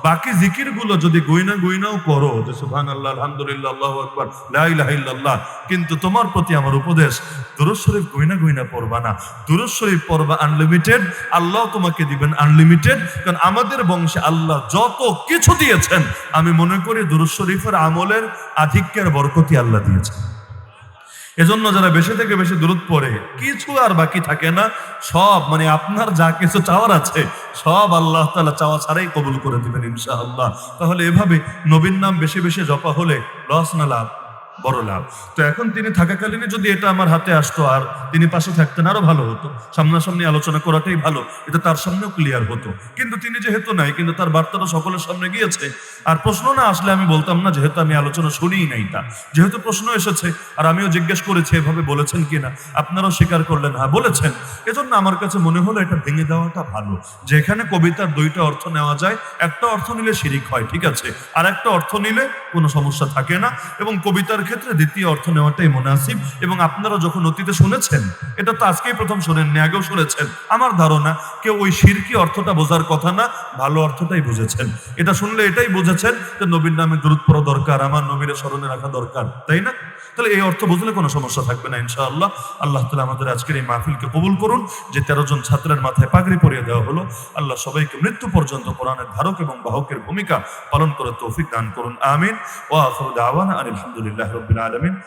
বাকি জিকির গুলো যদি গইনাও করো, যে সুবহানাল্লাহ, আলহামদুলিল্লাহ, আল্লাহু আকবার, লা ইলাহা ইল্লাল্লাহ, কিন্তু তোমার প্রতি আমার উপদেশ, দুরূদ শরীফ গইনা পড়বা না। দুরূদ শরীফ পড়বা আনলিমিটেড, আল্লাহ তোমাকে দিবেন আনলিমিটেড। কারণ আমাদের বংশে আল্লাহ যত কিছু দিয়েছেন, আমি মনে করি দুরূদ শরীফের আমলের আধিক্যের বরকতি আল্লাহ দিয়েছেন। এজন্য যারা বেশি থেকে বেশি দূরত পড়ে, কিছু আর বাকি থাকে না, সব মানে আপনার যা কিছু চাওয়ার আছে সব আল্লাহ তাআলা চাওয়া ছাড়াই কবুল করে দিবেন ইনশাআল্লাহ। তাহলে এভাবে নবীর নাম বেশি বেশি জপা হলে লস না লাভ? বড় লাভ। তো এখন তিনি থাকাকালীনই যদি এটা আমার হাতে আসতো আর তিনি পাশে থাকতেন, আরো ভালো হতো। সামনাসামনি আলোচনা করাটাই ভালো, এটা তার সামনেও ক্লিয়ার হতো। কিন্তু তিনি যেহেতু নাই, কিন্তু তার বার্তাটা সকলের সামনে গিয়েছে। আর প্রশ্ন না আসলে আমি বলতাম না, যেহেতু আমি আলোচনা শুনিই নাই। তা যেহেতু প্রশ্ন এসেছে আর আমিও জিজ্ঞেস করেছি এভাবে বলেছেন কিনা, আপনারাও স্বীকার করলেন হ্যাঁ বলেছেন, এজন্য আমার কাছে মনে হলো এটা ভেঙে দেওয়াটা ভালো। যেখানে কবিতার দুইটা অর্থ নেওয়া যায়, একটা অর্থ নিলে শিরিক হয়, ঠিক আছে, আর একটা অর্থ নিলে কোনো সমস্যা থাকে না। এবং কবিতার ক্ষেত্রে দ্বিতীয় অর্থ নেওয়াটাই মুনাসিব। এবং আপনারা যখন অতীতে শুনেছেন, এটা তো আজকেই প্রথম শোনেননি, আগেও শুনেছেন, আমার ধারণা কেউ ওই শিরকি অর্থটা বোঝার কথা না, ভালো অর্থটাই বুঝেছেন। এটা শুনলে এটাই বুঝেছেন যে নবীর নামে দরুদ পড়া দরকার, আমার নবীর স্মরণে রাখা দরকার, তাই না? তাহলে এই অর্থ বুঝলে কোনো সমস্যা থাকবে না ইনশাআল্লাহ। আল্লাহ তাআলা আমাদের আজকের এই মাহফিলকে কবুল করুন। যে 13 জন ছাত্রের মাথায় পাগড়ি পরিয়ে দেওয়া হলো, আল্লাহ সবাইকে মৃত্যু পর্যন্ত কোরআনের ধারক এবং বাহকের ভূমিকা পালন করে তৌফিক দান করুন, আমিন। ওয়া আখিরু দাওয়ানা আলহামদুলিল্লাহি রাব্বিল আলামিন।